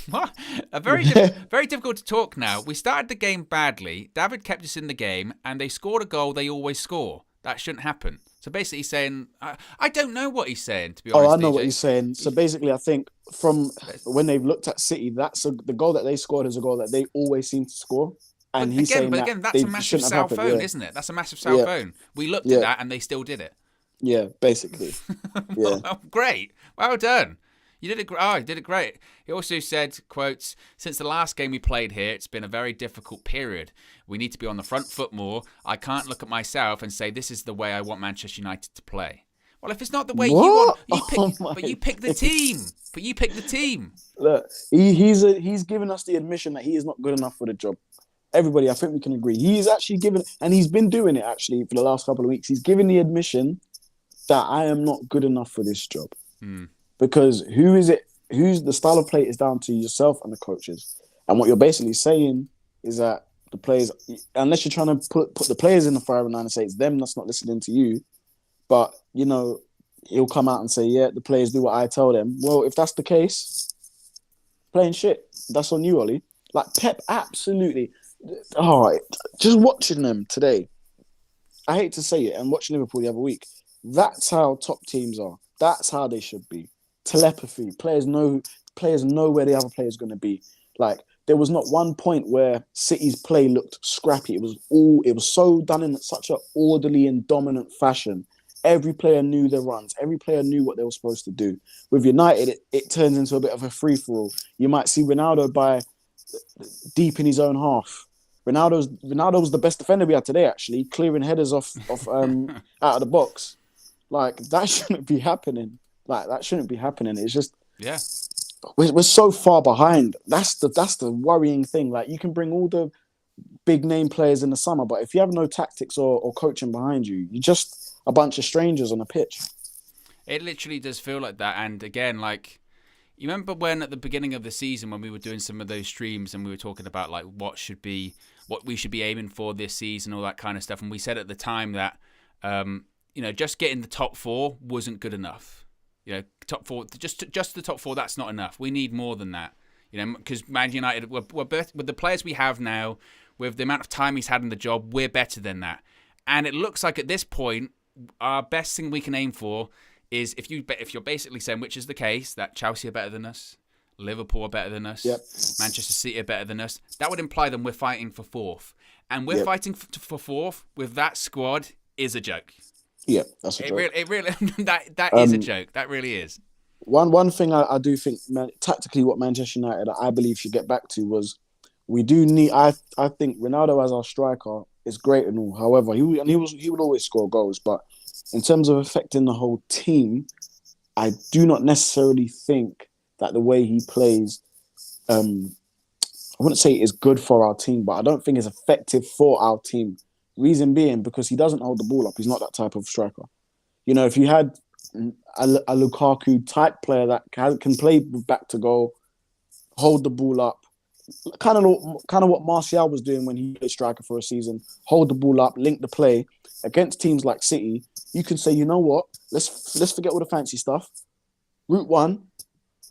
What? Very difficult to talk now. We started the game badly. David kept us in the game, and they scored a goal. They always score. That shouldn't happen. So basically, he's saying, I don't know what he's saying, to be honest. I know DJ. what he's saying. So basically, I think from when they've looked at City, the goal that they scored is a goal that they always seem to score. And that's a massive sell phone, isn't it? That's a massive sell phone. We looked at that and they still did it. Yeah, basically. Yeah. Oh, great. Well done. You did it great. He also said, quotes, "Since the last game we played here, it's been a very difficult period. We need to be on the front foot more. I can't look at myself and say this is the way I want Manchester United to play." Well, if it's not the way you want, you pick the team. But you pick the team. Look, he's given us the admission that he is not good enough for the job. Everybody, I think we can agree. He's actually given, and he's been doing it actually for the last couple of weeks. He's given the admission that I am not good enough for this job. Because who is it? Who's the style of play is down to yourself and the coaches. And what you're basically saying is that the players, unless you're trying to put the players in the firing line and say it's them that's not listening to you, but he'll come out and say, yeah, the players do what I tell them. Well, if that's the case, playing shit, that's on you, Ollie. Like Pep, absolutely. Oh, just watching them today. I hate to say it, and watching Liverpool the other week. That's how top teams are. That's how they should be. Telepathy. Players know where the other player is going to be. Like, there was not one point where City's play looked scrappy. It was so done in such an orderly and dominant fashion. Every player knew their runs. Every player knew what they were supposed to do. With United, it turns into a bit of a free-for-all. You might see Ronaldo by deep in his own half. Ronaldo was the best defender we had today, actually, clearing headers off out of the box. Like, that shouldn't be happening. It's just, we're so far behind. That's the worrying thing. Like, you can bring all the big name players in the summer, but if you have no tactics or coaching behind you, you're just a bunch of strangers on a pitch. It literally does feel like that. And again, like, you remember when at the beginning of the season when we were doing some of those streams and we were talking about like what we should be aiming for this season, all that kind of stuff, and we said at the time that just getting the top four wasn't good enough. Top four, just the top four, that's not enough. We need more than that. Because Man United, with the players we have now, with the amount of time he's had in the job, we're better than that. And it looks like at this point, our best thing we can aim for is if you're basically saying, which is the case, that Chelsea are better than us, Liverpool are better than us, Manchester City are better than us, that would imply then we're fighting for fourth. And we're fighting for fourth with that squad is a joke. Yeah, that's a joke. It really that is a joke. That really is. One thing I do think, tactically, what Manchester United, I believe, should get back to was we do need. I think Ronaldo as our striker is great and all. However, he would always score goals, but in terms of affecting the whole team, I do not necessarily think that the way he plays, I wouldn't say is good for our team, but I don't think it's effective for our team. Reason being, because he doesn't hold the ball up. He's not that type of striker. You know, if you had a Lukaku type player that can play back to goal, hold the ball up, kind of what Martial was doing when he played striker for a season, hold the ball up, link the play against teams like City, you can say, you know what, let's forget all the fancy stuff. Route one,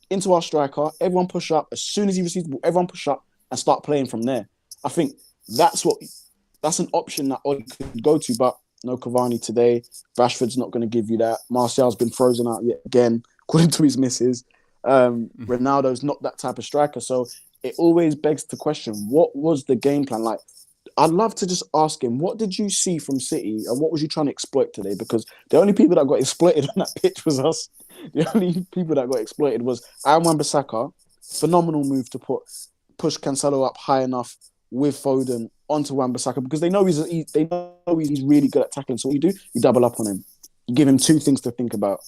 into our striker, everyone push up. As soon as he receives the ball, everyone push up and start playing from there. I think that's an option that Oli could go to, but no Cavani today. Rashford's not going to give you that. Martial's been frozen out yet again, according to his missus. Ronaldo's not that type of striker. So it always begs the question, what was the game plan? Like, I'd love to just ask him, what did you see from City and what was you trying to exploit today? Because the only people that got exploited on that pitch was us. The only people that got exploited was Aaron Wan-Bissaka. Phenomenal move to push Cancelo up high enough with Foden onto Wan-Bissaka because they know he's really good at tackling. So what you do, you double up on him. You give him two things to think about.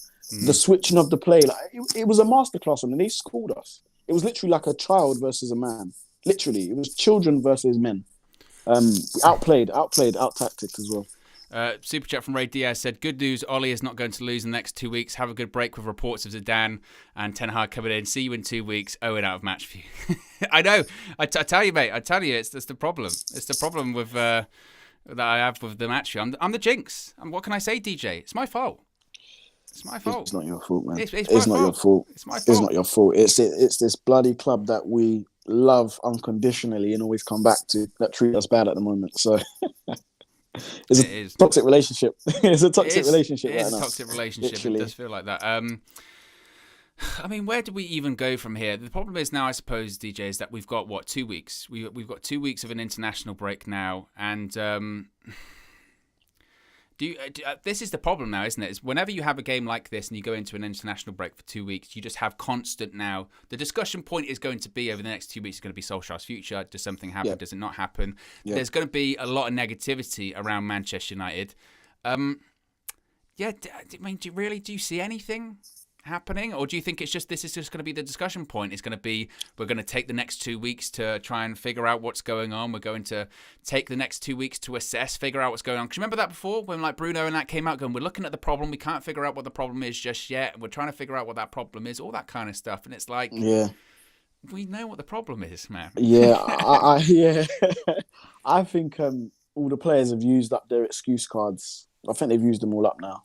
The switching of the play, like it was a masterclass, and they scored us. It was literally like a child versus a man. Literally, it was children versus men. Outplayed, out-tactics as well. Super chat from Ray Diaz said, good news, Oli is not going to lose in the next 2 weeks. Have a good break with reports of Zidane and Ten Hag coming in. See you in 2 weeks. Owen out of match for you. I know. I tell you, mate. I tell you, it's the problem. It's the problem with that I have with the match view. I'm the jinx. What can I say, DJ? It's my fault. It's my fault. It's not your fault, man. It's not your fault. It's my fault. It's not your fault. It's this bloody club that we love unconditionally and always come back to that treat us bad at the moment. So it's a toxic relationship. It's a toxic relationship. It is a toxic relationship. Literally. It does feel like that. I mean, where do we even go from here? The problem is now, I suppose, DJ, is that we've got 2 weeks. We've got 2 weeks of an international break now, and this is the problem now, isn't it? Is whenever you have a game like this and you go into an international break for 2 weeks, you just have constant now. The discussion point is going to be over the next 2 weeks is going to be Solskjaer's future. Does something happen? Yep. Does it not happen? Yep. There's going to be a lot of negativity around Manchester United. I mean, do you see anything happening, or do you think this is just going to be the discussion point? It's going to be, we're going to take the next 2 weeks to try and figure out what's going on. We're going to take the next 2 weeks to assess, figure out what's going on. Because remember that before, when like Bruno and that came out going, we're looking at the problem, we can't figure out what the problem is just yet, we're trying to figure out what that problem is, all that kind of stuff. And it's like, we know what the problem is, man. I think all the players have used up their excuse cards. I think they've used them all up now.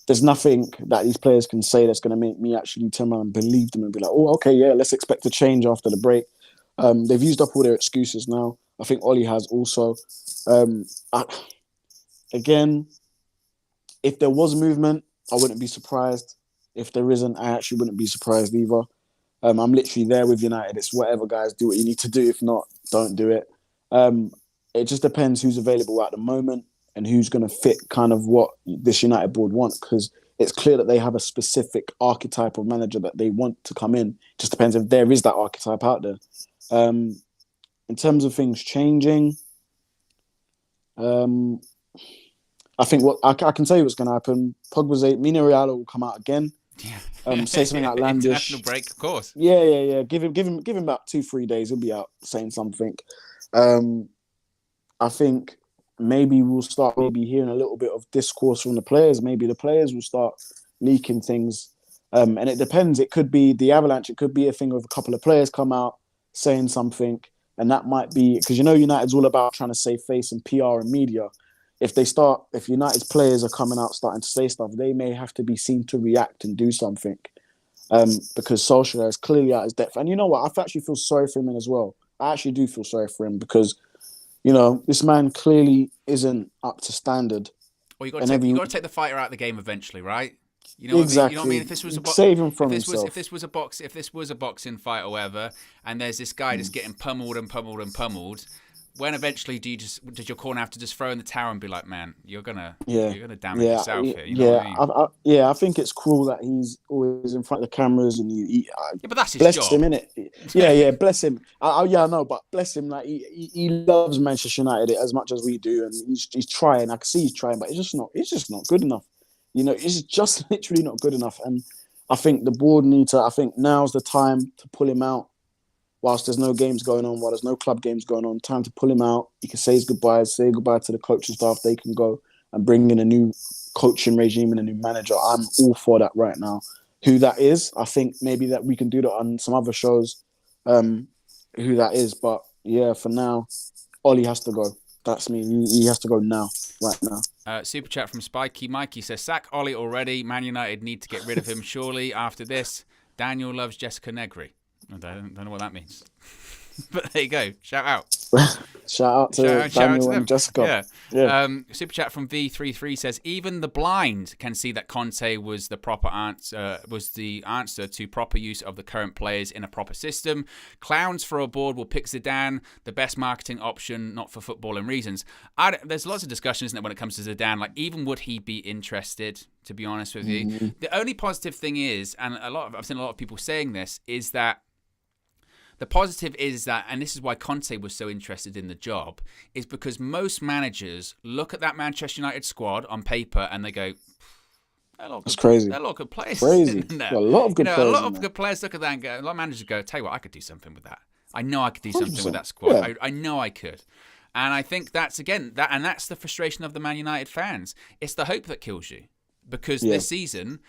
There's nothing that these players can say that's going to make me actually turn around and believe them and be like, oh, okay, yeah, let's expect a change after the break. They've used up all their excuses now. I think Oli has also. Again, if there was movement, I wouldn't be surprised. If there isn't, I actually wouldn't be surprised either. I'm literally there with United. It's whatever, guys, do what you need to do. If not, don't do it. It just depends who's available at the moment and who's going to fit kind of what this United board wants, because it's clear that they have a specific archetype of manager that they want to come in. It just depends if there is that archetype out there. In terms of things changing, I think I can tell you what's going to happen. Pogba's Mino Raiola will come out again. Say something outlandish. International break, of course. Yeah. Give him about 2-3 days. He'll be out saying something. I think maybe we'll start hearing a little bit of discourse from the players. Maybe the players will start leaking things. And it depends. It could be the Avalanche. It could be a thing of a couple of players come out saying something. And that might be, because United's all about trying to save face and PR and media. If United's players are coming out starting to say stuff, they may have to be seen to react and do something. Because Solskjaer is clearly at his depth. And you know what? I actually feel sorry for him as well. I actually do feel sorry for him because this man clearly isn't up to standard. Well, you got to take the fighter out of the game eventually, right? You know exactly. What I mean? If this was save him from himself. If this was a boxing fight or whatever, and there's this guy just getting pummeled, when eventually does your corner have to just throw in the towel and be like, man, you're gonna damage yourself here? You know what I mean? I think it's cruel that he's always in front of the cameras and but that's his bless job. Him, innit? Yeah, bless him. I know, but bless him. Like he loves Manchester United as much as we do, and he's trying. I can see he's trying, but it's just not good enough. It's just literally not good enough. And I think the board need to. I think now's the time to pull him out. Whilst there's no games going on, while there's no club games going on, time to pull him out. He can say his goodbyes, say goodbye to the coaching staff. They can go and bring in a new coaching regime and a new manager. I'm all for that right now. Who that is, I think maybe that we can do that on some other shows, who that is. But yeah, for now, Ollie has to go. That's me. He has to go now, right now. Super chat from Spiky Mikey says, sack Ollie already. Man United need to get rid of him surely after this. Daniel loves Jessica Negri. I don't know what that means. But there you go. Shout out. Shout out to Daniel and Jessica. Yeah. Super chat from V33 says, even the blind can see that Conte was the answer to proper use of the current players in a proper system. Clowns for a board will pick Zidane, the best marketing option, not for footballing reasons. There's lots of discussion, isn't there, when it comes to Zidane? Like, even would he be interested, to be honest with you? Mm-hmm. The only positive thing is, and I've seen a lot of people saying this, is that the positive is that, and this is why Conte was so interested in the job, is because most managers look at that Manchester United squad on paper and they go, that's crazy. There are a lot of good players. Crazy. A lot of good players. A lot of good players look at that and go, a lot of managers go, tell you what, I could do something with that. I know I could do something with that squad. Yeah. I know I could. And I think that's, again, that's the frustration of the Man United fans. It's the hope that kills you. Because this season,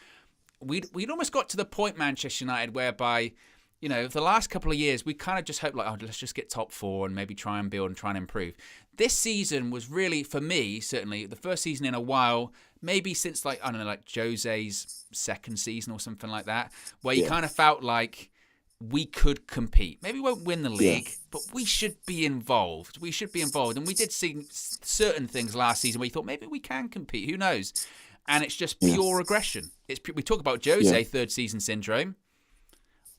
we'd almost got to the point, Manchester United, whereby, the last couple of years, we kind of just hoped, let's just get top four and maybe try and build and try and improve. This season was really, for me, certainly, the first season in a while, maybe since, Jose's second season or something like that, where you kind of felt like we could compete. Maybe we won't win the league, but we should be involved. And we did see certain things last season where you thought, maybe we can compete. Who knows? And it's just pure aggression. We talk about Jose, third season syndrome.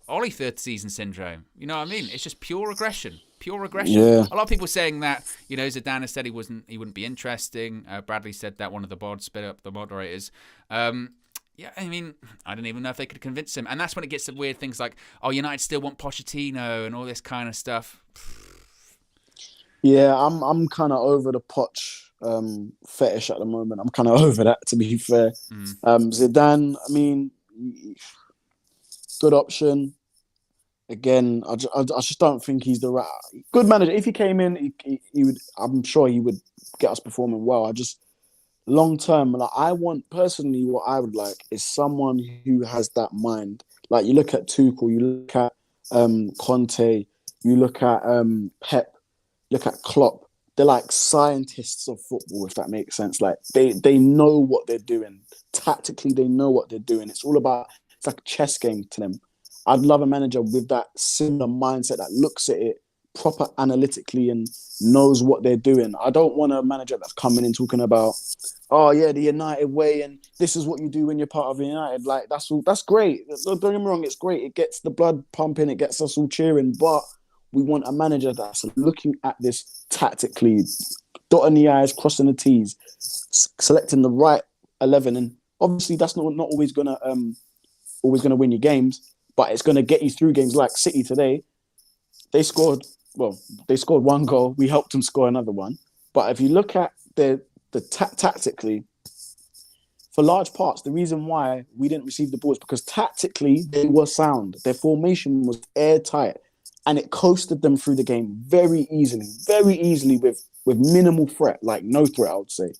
Ollie third season syndrome. You know what I mean? It's just pure aggression. Yeah. A lot of people saying that, Zidane has said he wouldn't be interesting. Bradley said that, one of the moderators. I mean, I don't even know if they could convince him. And that's when it gets to weird things like, United still want Pochettino and all this kind of stuff. Yeah, I'm kind of over the Poch fetish at the moment. I'm kind of over that, to be fair. Zidane, I mean, good option. Again, I just don't think he's the right good manager. If he came in, he would. I'm sure he would get us performing well. I just long term, I want personally, what I would like is someone who has that mind. Like, you look at Tuchel, you look at Conte, you look at Pep, look at Klopp. They're like scientists of football, if that makes sense. Like, they know what they're doing tactically. They know what they're doing. It's like a chess game to them. I'd love a manager with that similar mindset that looks at it proper analytically and knows what they're doing. I don't want a manager that's coming in talking about, the United way and this is what you do when you're part of United. Like, that's great. Don't get me wrong, it's great. It gets the blood pumping, it gets us all cheering, but we want a manager that's looking at this tactically, dotting the I's, crossing the T's, selecting the right 11. And obviously that's not always gonna win you games, but it's gonna get you through games. Like City today, they scored one goal. We helped them score another one. But if you look at tactically, for large parts, the reason why we didn't receive the ball is because tactically they were sound. Their formation was airtight, and it coasted them through the game very easily with minimal threat, like no threat, I would say.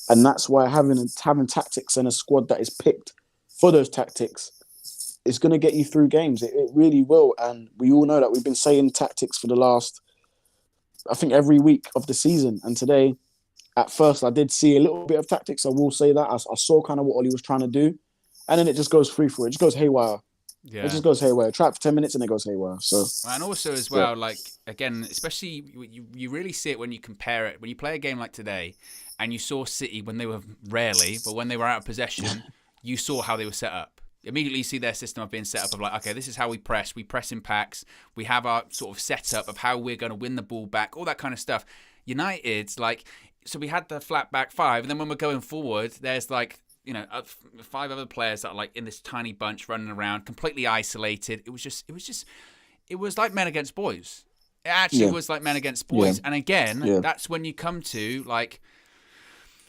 And that's why having tactics and a squad that is picked for those tactics is going to get you through games. It really will. And we all know that. We've been saying tactics for the last, I think, every week of the season. And today, at first, I did see a little bit of tactics. I will say that. I saw kind of what Ollie was trying to do. And then it just goes free for it. It just goes haywire. Yeah. It just goes haywire. Try it for 10 minutes and it goes haywire. So, and also as well, like again, especially you really see it when you compare it when you play a game like today, and you saw City when they were but when they were out of possession, you saw how they were set up. Immediately you see their system of being set up of like, okay, this is how we press. We press in packs. We have our sort of setup of how we're going to win the ball back, all that kind of stuff. United's like, so we had the flat back five, and then when we're going forward, there's like, 5 other players that are like in this tiny bunch running around, completely isolated. It was like men against boys. It actually was like men against boys. And again, that's when you come to like,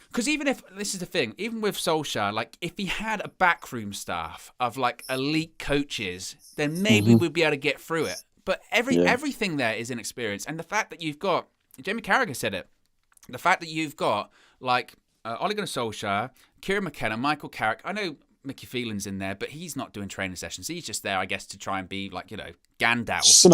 because even if, this is the thing, even with Solskjaer, like if he had a backroom staff of like elite coaches, then maybe we'd be able to get through it. But everything there is inexperience. And the fact that you've got, Jamie Carragher said it, the fact that you've got like Ole Gunnar Solskjaer, Kieran McKenna, Michael Carrick. I know Mickey Phelan's in there, but he's not doing training sessions. He's just there, I guess, to try and be like, Gandalf. Just an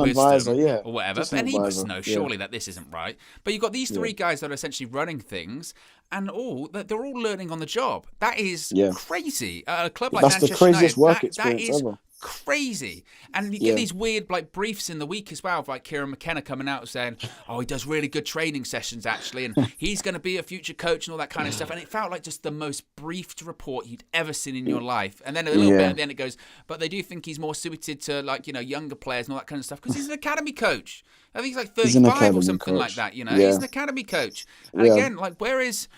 advisor, yeah. Or whatever. And he must know, surely, that this isn't right. But you've got these 3 guys that are essentially running things, and they're all learning on the job. That is crazy. A club like Manchester United, the craziest work experience ever. Crazy. And you get these weird like briefs in the week as well of like Kieran McKenna coming out saying, oh, he does really good training sessions actually, and he's going to be a future coach and all that kind of stuff. And it felt like just the most briefed report you'd ever seen in your life. And then a little bit at the end it goes, but they do think he's more suited to like, younger players and all that kind of stuff because he's an academy coach. I think he's like 35 or something like that, He's an academy coach. And again, like where is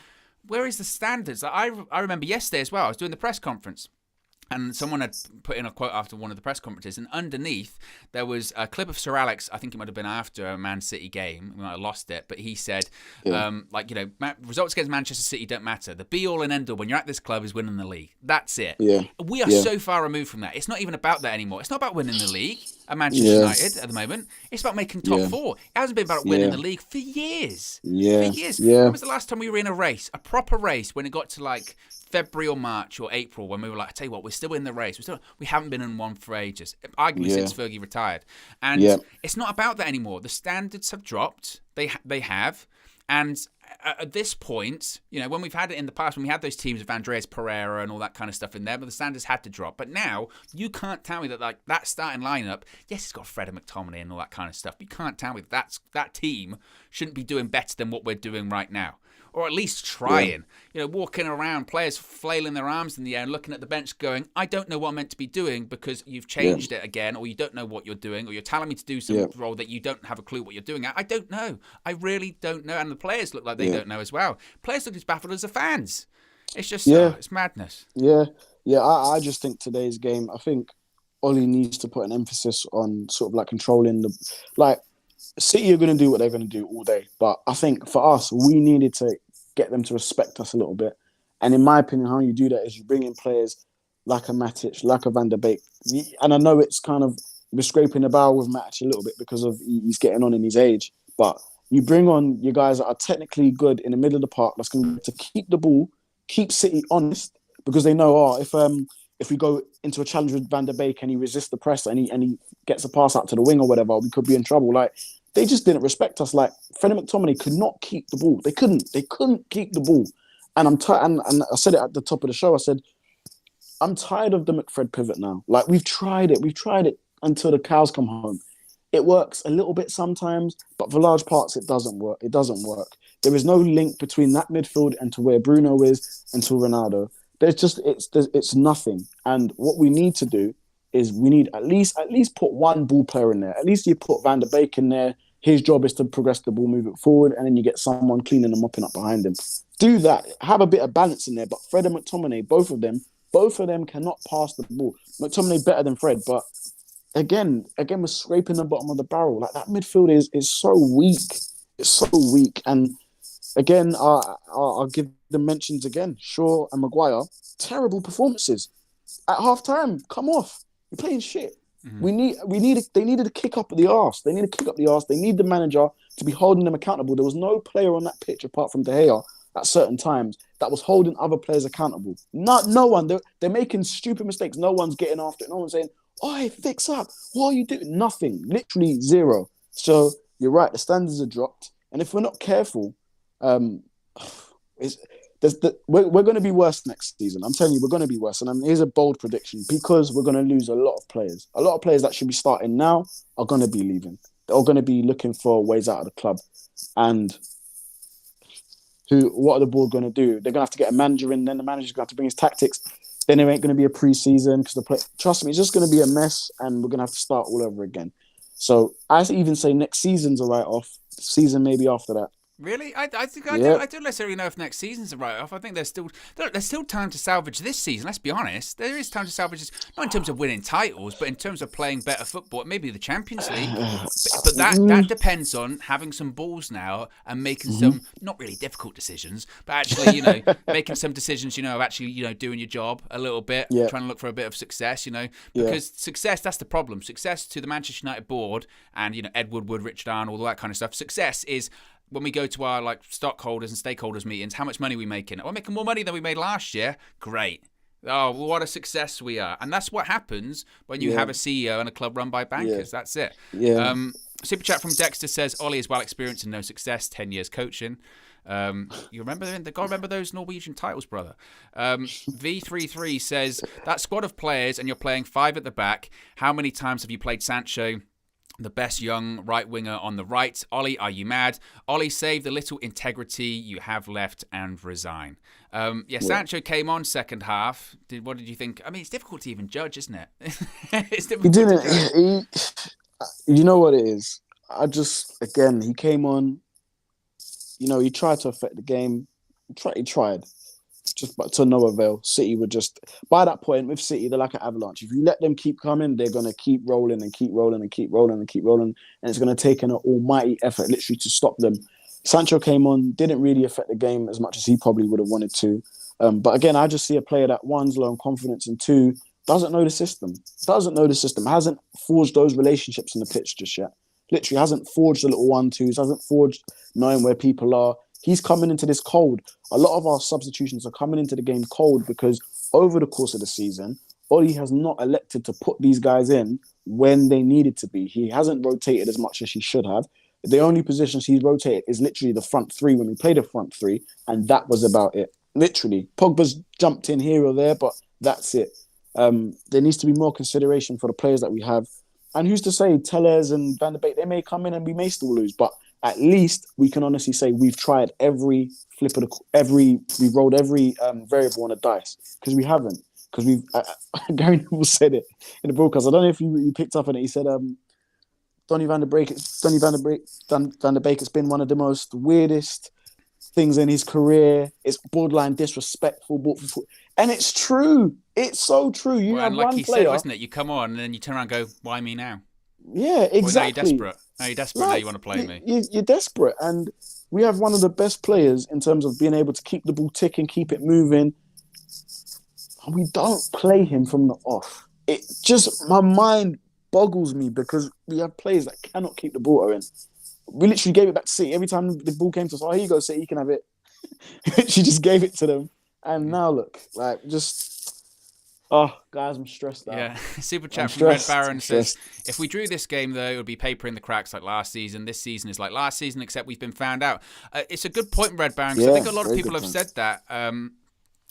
the standards? Like, I remember yesterday as well, I was doing the press conference. And someone had put in a quote after one of the press conferences, and underneath there was a clip of Sir Alex. I think it might have been after a Man City game. We might have lost it, but he said, results against Manchester City don't matter. The be all and end all when you're at this club is winning the league. That's it. Yeah. We are so far removed from that. It's not even about that anymore. It's not about winning the league at Manchester United at the moment. It's about making top 4. It hasn't been about winning the league for years. Yeah. For years. When was the last time we were in a race, a proper race, when it got to like February or March or April, when we were like, I tell you what, we're still in the race. We haven't been in one for ages, arguably since Fergie retired. And it's not about that anymore. The standards have dropped. They have. And at this point, when we've had it in the past, when we had those teams of Andreas Pereira and all that kind of stuff in there, but the standards had to drop. But now, you can't tell me that like that starting lineup, yes, it's got Fred and McTominay and all that kind of stuff, but you can't tell me that team shouldn't be doing better than what we're doing right now. Or at least trying, walking around, players flailing their arms in the air and looking at the bench going, I don't know what I'm meant to be doing because you've changed it again, or you don't know what you're doing, or you're telling me to do some role that you don't have a clue what you're doing. I don't know. I really don't know. And the players look like they don't know as well. Players look as baffled as the fans. It's just, it's madness. Yeah. I just think today's game, I think Ollie needs to put an emphasis on sort of like controlling City are going to do what they're going to do all day. But I think for us, we needed to get them to respect us a little bit. And in my opinion, how you do that is you bring in players like a Matic, like a Van der Beek. And I know it's kind of, we're scraping the barrel with Matic a little bit because of he's getting on in his age. But you bring on your guys that are technically good in the middle of the park that's going to keep the ball, keep City honest, because they know, if we go into a challenge with Van der Beek and he resists the press and he gets a pass out to the wing or whatever, we could be in trouble. Like, they just didn't respect us. Like, Fred and McTominay could not keep the ball. They couldn't keep the ball. And I'm tired. And I said it at the top of the show. I said, I'm tired of the McFred pivot now. Like, we've tried it until the cows come home. It works a little bit sometimes, but for large parts, it doesn't work. There is no link between that midfield and to where Bruno is and to Ronaldo. It's nothing. And what we need to do is we need at least put one ball player in there. At least you put Van der Beek in there. His job is to progress the ball, move it forward, and then you get someone cleaning and mopping up behind him. Do that. Have a bit of balance in there. But Fred and McTominay, both of them cannot pass the ball. McTominay better than Fred, but again, we're scraping the bottom of the barrel. Like, that midfield is so weak. It's so weak. And again, I'll give the mentions again. Shaw and Maguire, terrible performances. At half-time, come off. You're playing shit. Mm-hmm. They needed a kick up the arse. They need a kick up the arse. They need the manager to be holding them accountable. There was no player on that pitch apart from De Gea at certain times that was holding other players accountable. No one. They're making stupid mistakes. No one's getting after it. No one's saying, "Oi, fix up. What are you doing?" Nothing. Literally zero. So you're right. The standards are dropped. And if we're not careful, there's we're going to be worse next season. I'm telling you, we're going to be worse. And here's a bold prediction, because we're going to lose a lot of players. A lot of players that should be starting now are going to be leaving. They're going to be looking for ways out of the club. And what are the board going to do? They're going to have to get a manager in, then the manager's going to have to bring his tactics. Then there ain't going to be a pre-season because trust me, it's just going to be a mess, and we're going to have to start all over again. So I even say next season's a write-off. Season maybe after that. Really? I don't necessarily know if next season's a write-off. I think there's still time to salvage this season. Let's be honest. There is time to salvage this, not in terms of winning titles, but in terms of playing better football, maybe the Champions League. But that depends on having some balls now and making some not really difficult decisions, but actually, making some decisions, of actually, doing your job a little bit, trying to look for a bit of success, because success, that's the problem. Success to the Manchester United board and, Ed Woodward, Richard Arnold, all that kind of stuff. Success is when we go to our stockholders and stakeholders meetings, how much money are we making? We're making more money than we made last year. Great. Oh, what a success we are. And that's what happens when you have a CEO and a club run by bankers. Yeah. That's it. Yeah. Super chat from Dexter says, Ollie is well experienced and no success, 10 years coaching. You remember those Norwegian titles, brother. V33 says, that squad of players and you're playing 5 at the back. How many times have you played Sancho, the best young right winger on the right? Ollie, are you mad? Ollie, save the little integrity you have left and resign. Sancho came on second half. What did you think? I mean, it's difficult to even judge, isn't it? It's difficult. You know what it is? He came on. He tried to affect the game. He tried. But to no avail. City were just, by that point with City, they're like an avalanche. If you let them keep coming, they're going to keep rolling and keep rolling and keep rolling and keep rolling. And it's going to take an almighty effort literally to stop them. Sancho came on, didn't really affect the game as much as he probably would have wanted to. But again, I just see a player that, one's low on confidence and two, doesn't know the system. Hasn't forged those relationships on the pitch just yet. Literally hasn't forged the little 1-2s, hasn't forged knowing where people are. He's coming into this cold. A lot of our substitutions are coming into the game cold because over the course of the season, Ollie has not elected to put these guys in when they needed to be. He hasn't rotated as much as he should have. The only positions he's rotated is literally the front three when we played the front three, and that was about it. Literally. Pogba's jumped in here or there, but that's it. There needs to be more consideration for the players that we have. And who's to say, Tellez and Van der Beek, they may come in and we may still lose, but at least we can honestly say we've tried every we've rolled every variable on the dice, because we haven't. Because Gary Neville said it in the broadcast. I don't know if you picked up on it. He said, Donny van der Beek, it's been one of the most weirdest things in his career. It's borderline disrespectful, and it's true. It's so true. You have like one he player, said, wasn't it? You come on and then you turn around and go, "Why me now?" Yeah, exactly. Now you're desperate. Now you want to play me. You're desperate, and we have one of the best players in terms of being able to keep the ball ticking, keep it moving. And we don't play him from the off. It just, my mind boggles me because we have players that cannot keep the ball in. We literally gave it back to City. Every time the ball came to us, here you go, City, you can have it. She just gave it to them. And now look, guys, I'm stressed out. Yeah, super chat from Red Baron says, if we drew this game, though, it would be paper in the cracks like last season. This season is like last season, except we've been found out. It's a good point, Red Baron, because I think a lot of people have said that.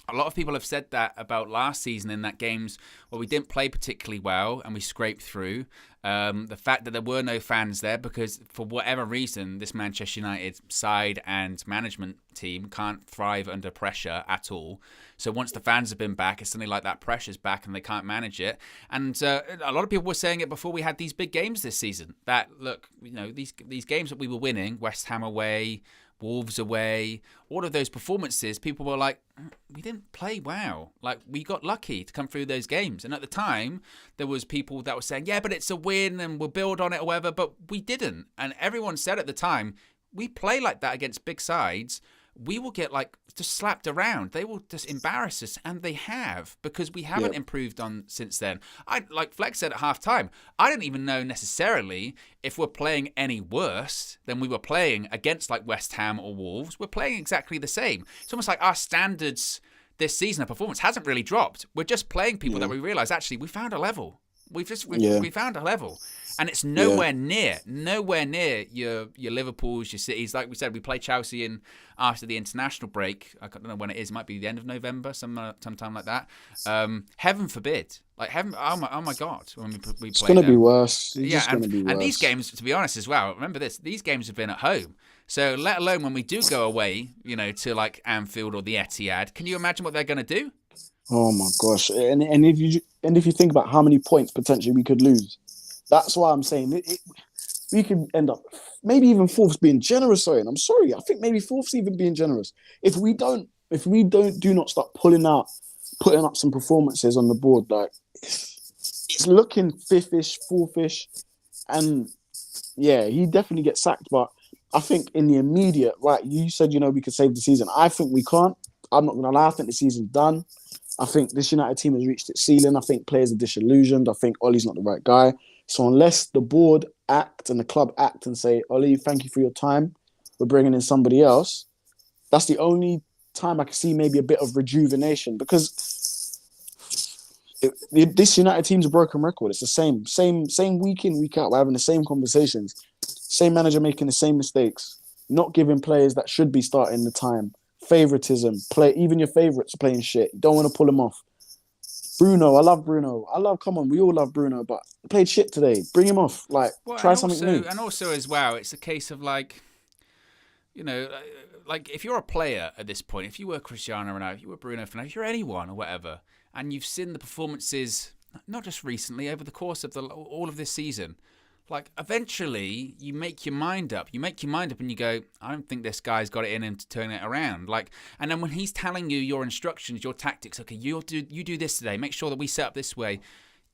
A lot of people have said that about last season in that games where we didn't play particularly well and we scraped through. The fact that there were no fans there because for whatever reason, this Manchester United side and management team can't thrive under pressure at all. So once the fans have been back, it's something like that pressure's back and they can't manage it. And a lot of people were saying it before we had these big games this season. That, look, these games that we were winning, West Ham away, Wolves away, all of those performances, people were like, we didn't play wow. Like, we got lucky to come through those games. And at the time, there was people that were saying, yeah, but it's a win and we'll build on it or whatever, but we didn't. And everyone said at the time, we play like that against big sides, we will get just slapped around. They will just embarrass us, and they have, because we haven't improved on since then. Like Flex said at half-time, I don't even know necessarily if we're playing any worse than we were playing against West Ham or Wolves. We're playing exactly the same. It's almost like our standards this season of performance hasn't really dropped. We're just playing people that we realise, actually, we found a level. We found a level. And it's nowhere near your Liverpools, your Cities. Like we said, we play Chelsea after the international break. I don't know when it is. It might be the end of November, sometime like that. Heaven forbid. Like heaven. Oh my God. When we play it's going to be worse. And these games, to be honest, as well. Remember this. These games have been at home. So let alone when we do go away, to like Anfield or the Etihad. Can you imagine what they're going to do? Oh my gosh! And if you think about how many points potentially we could lose, that's why I'm saying we could end up maybe even fourths being generous. Sorry, and I'm sorry. I think maybe fourths even being generous if we do not start putting up some performances on the board. Like it's looking fifth-ish, fourth-ish, and yeah, he definitely gets sacked. But I think in the immediate, right? You said we could save the season. I think we can't. I'm not gonna lie. I think the season's done. I think this United team has reached its ceiling. I think players are disillusioned. I think Ollie's not the right guy. So unless the board act and the club act and say, Ollie, thank you for your time, we're bringing in somebody else, that's the only time I can see maybe a bit of rejuvenation, because this United team's a broken record. It's the same week in, week out. We're having the same conversations, same manager making the same mistakes, not giving players that should be starting the time. Favoritism, even your favorites are playing shit. You don't want to pull them off. Bruno, I love Bruno. come on, we all love Bruno, but he played shit today. Bring him off. Try something new. And also as well, it's a case of like if you're a player at this point, if you were Cristiano Ronaldo, if you were Bruno Fernandes, if you're anyone or whatever, and you've seen the performances, not just recently, over the course of all of this season, like eventually you make your mind up. You make your mind up and you go, I don't think this guy's got it in him to turn it around. And then when he's telling you your instructions, your tactics, okay, you do this today. Make sure that we set up this way.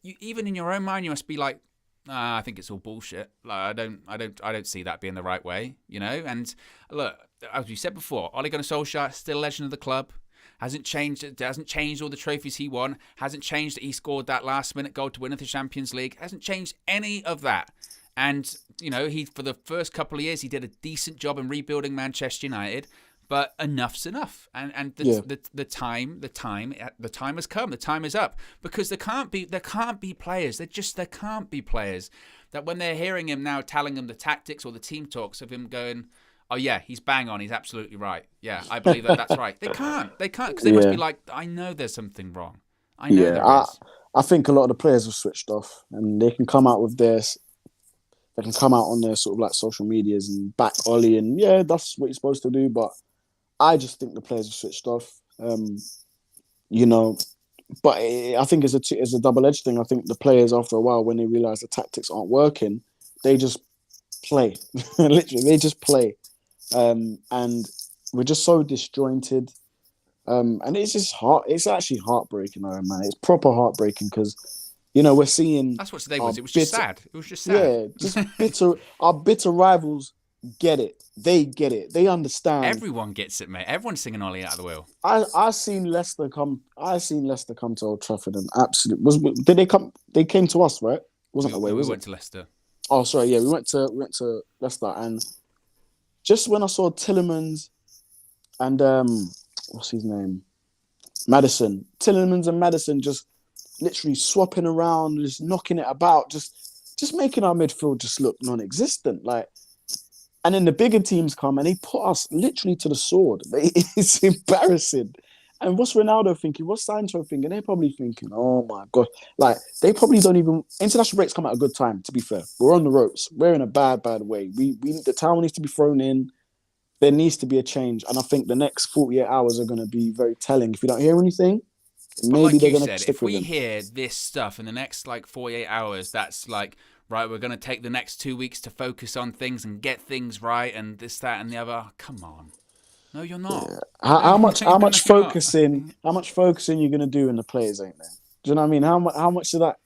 You, even in your own mind, you must be like, I think it's all bullshit. Like I don't see that being the right way, And look, as we said before, Ole Gunnar Solskjaer still a legend of the club. Hasn't changed all the trophies he won. Hasn't changed that he scored that last-minute goal to win the Champions League. Hasn't changed any of that. And, he for the first couple of years, he did a decent job in rebuilding Manchester United. But enough's enough. And the time has come. The time is up. Because there can't be players. There can't be players that when they're hearing him now telling them the tactics or the team talks of him going, oh, yeah, he's bang on. He's absolutely right. Yeah, I believe that's right. They can't. Because they must be like, I know there's something wrong. I know there is. I think a lot of the players have switched off, and they can come out with this. They can come out on their sort of like social medias and back Ollie, and yeah, that's what you're supposed to do. But I just think the players have switched off. But I think it's a double-edged thing. I think the players, after a while, when they realise the tactics aren't working, they just play. Literally, they just play. And we're just so disjointed. And it's just it's actually heartbreaking, man. It's proper heartbreaking because, we're seeing... That's what today was. It was just sad. It was just sad. Yeah, just bitter. Our bitter rivals get it. They get it. They understand. Everyone gets it, mate. Everyone's singing Ollie out of the wheel. I seen Leicester come to Old Trafford and absolutely... Did they come? They came to us, right? Wasn't that way, was it? We went to Leicester. Oh, sorry. Yeah, we went to Leicester, and just when I saw Tielemans and what's his name, Maddison, Tielemans and Maddison just literally swapping around, just knocking it about, just making our midfield just look non-existent. And then the bigger teams come and they put us literally to the sword. It's embarrassing. And what's Ronaldo thinking? What's Sancho thinking? They're probably thinking, oh my God. They probably don't even... International breaks come at a good time, to be fair. We're on the ropes. We're in a bad way. The towel needs to be thrown in. There needs to be a change. And I think the next 48 hours are going to be very telling. If you don't hear anything, maybe they're going to stick with it. If we hear this stuff in the next 48 hours, that's right, we're going to take the next 2 weeks to focus on things and get things right and this, that, and the other. Oh, come on. No, you're not. Yeah. How much focusing you're going to do in the players, ain't there? Do you know what I mean? How much of that?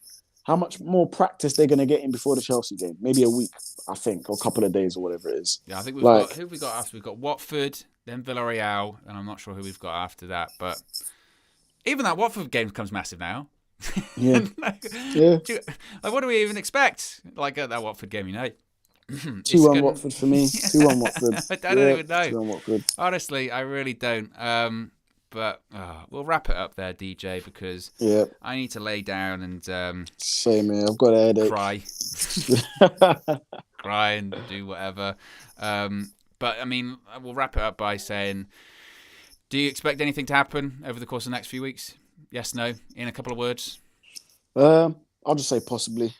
How much more practice they're going to get in before the Chelsea game? Maybe a week, I think, or a couple of days or whatever it is. Yeah, I think who have we got after? We've got Watford, then Villarreal, and I'm not sure who we've got after that. But even that Watford game comes massive now. Yeah. Yeah. What do we even expect? That Watford game, 2-1 Watford for me. 2-1 Watford. I don't even know. 2-1 Watford. Honestly, I really don't. But we'll wrap it up there, DJ, because I need to lay down and same here. I've got a headache. Cry. cry and do whatever. But I mean, we'll wrap it up by saying, do you expect anything to happen over the course of the next few weeks? Yes, no, in a couple of words. I'll just say possibly.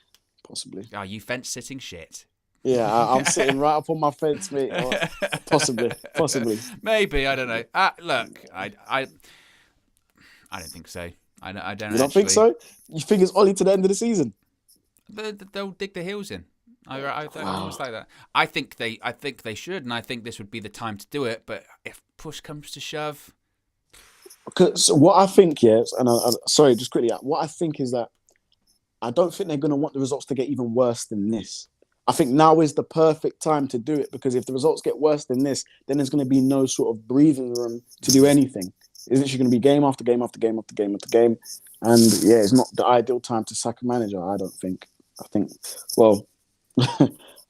Oh, you fence-sitting shit. Yeah, I'm sitting right up on my fence, mate. Possibly. Maybe, I don't know. Look, I don't think so. I don't. You don't think so? You think it's Ollie to the end of the season? They'll dig their heels in. I almost like that. I think they should, and I think this would be the time to do it. But if push comes to shove, because what I think, yes, and sorry, just quickly, what I think is that I don't think they're going to want the results to get even worse than this. I think now is the perfect time to do it, because if the results get worse than this, then there's going to be no sort of breathing room to do anything. It's literally going to be game after game after game after game after game. And yeah, it's not the ideal time to sack a manager, I don't think. I think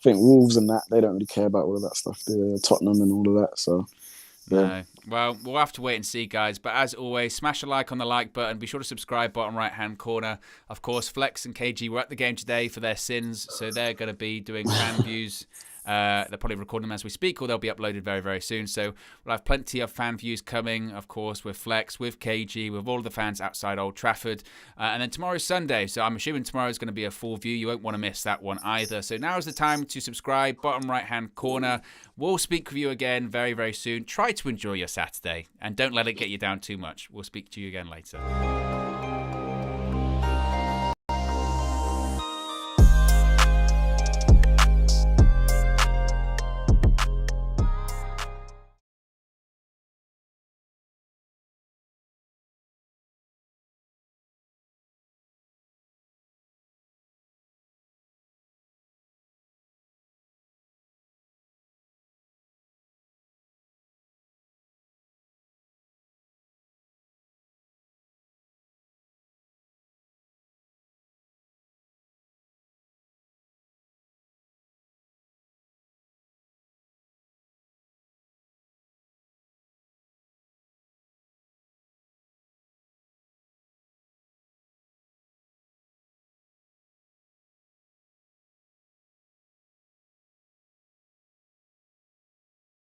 Wolves and that, they don't really care about all of that stuff. Tottenham and all of that, so... Yeah. No. Well, we'll have to wait and see, guys. But as always, smash a like on the like button. Be sure to subscribe, bottom right-hand corner. Of course, Flex and KG were at the game today for their sins, so they're going to be doing fan views. They're probably recording them as we speak, or they'll be uploaded very, very soon. So we'll have plenty of fan views coming, of course, with Flex, with KG, with all of the fans outside Old Trafford. And then tomorrow's Sunday, so I'm assuming tomorrow's going to be a full view. You won't want to miss that one either. So now is the time to subscribe, bottom right-hand corner. We'll speak with you again very, very soon. Try to enjoy your Saturday, and don't let it get you down too much. We'll speak to you again later.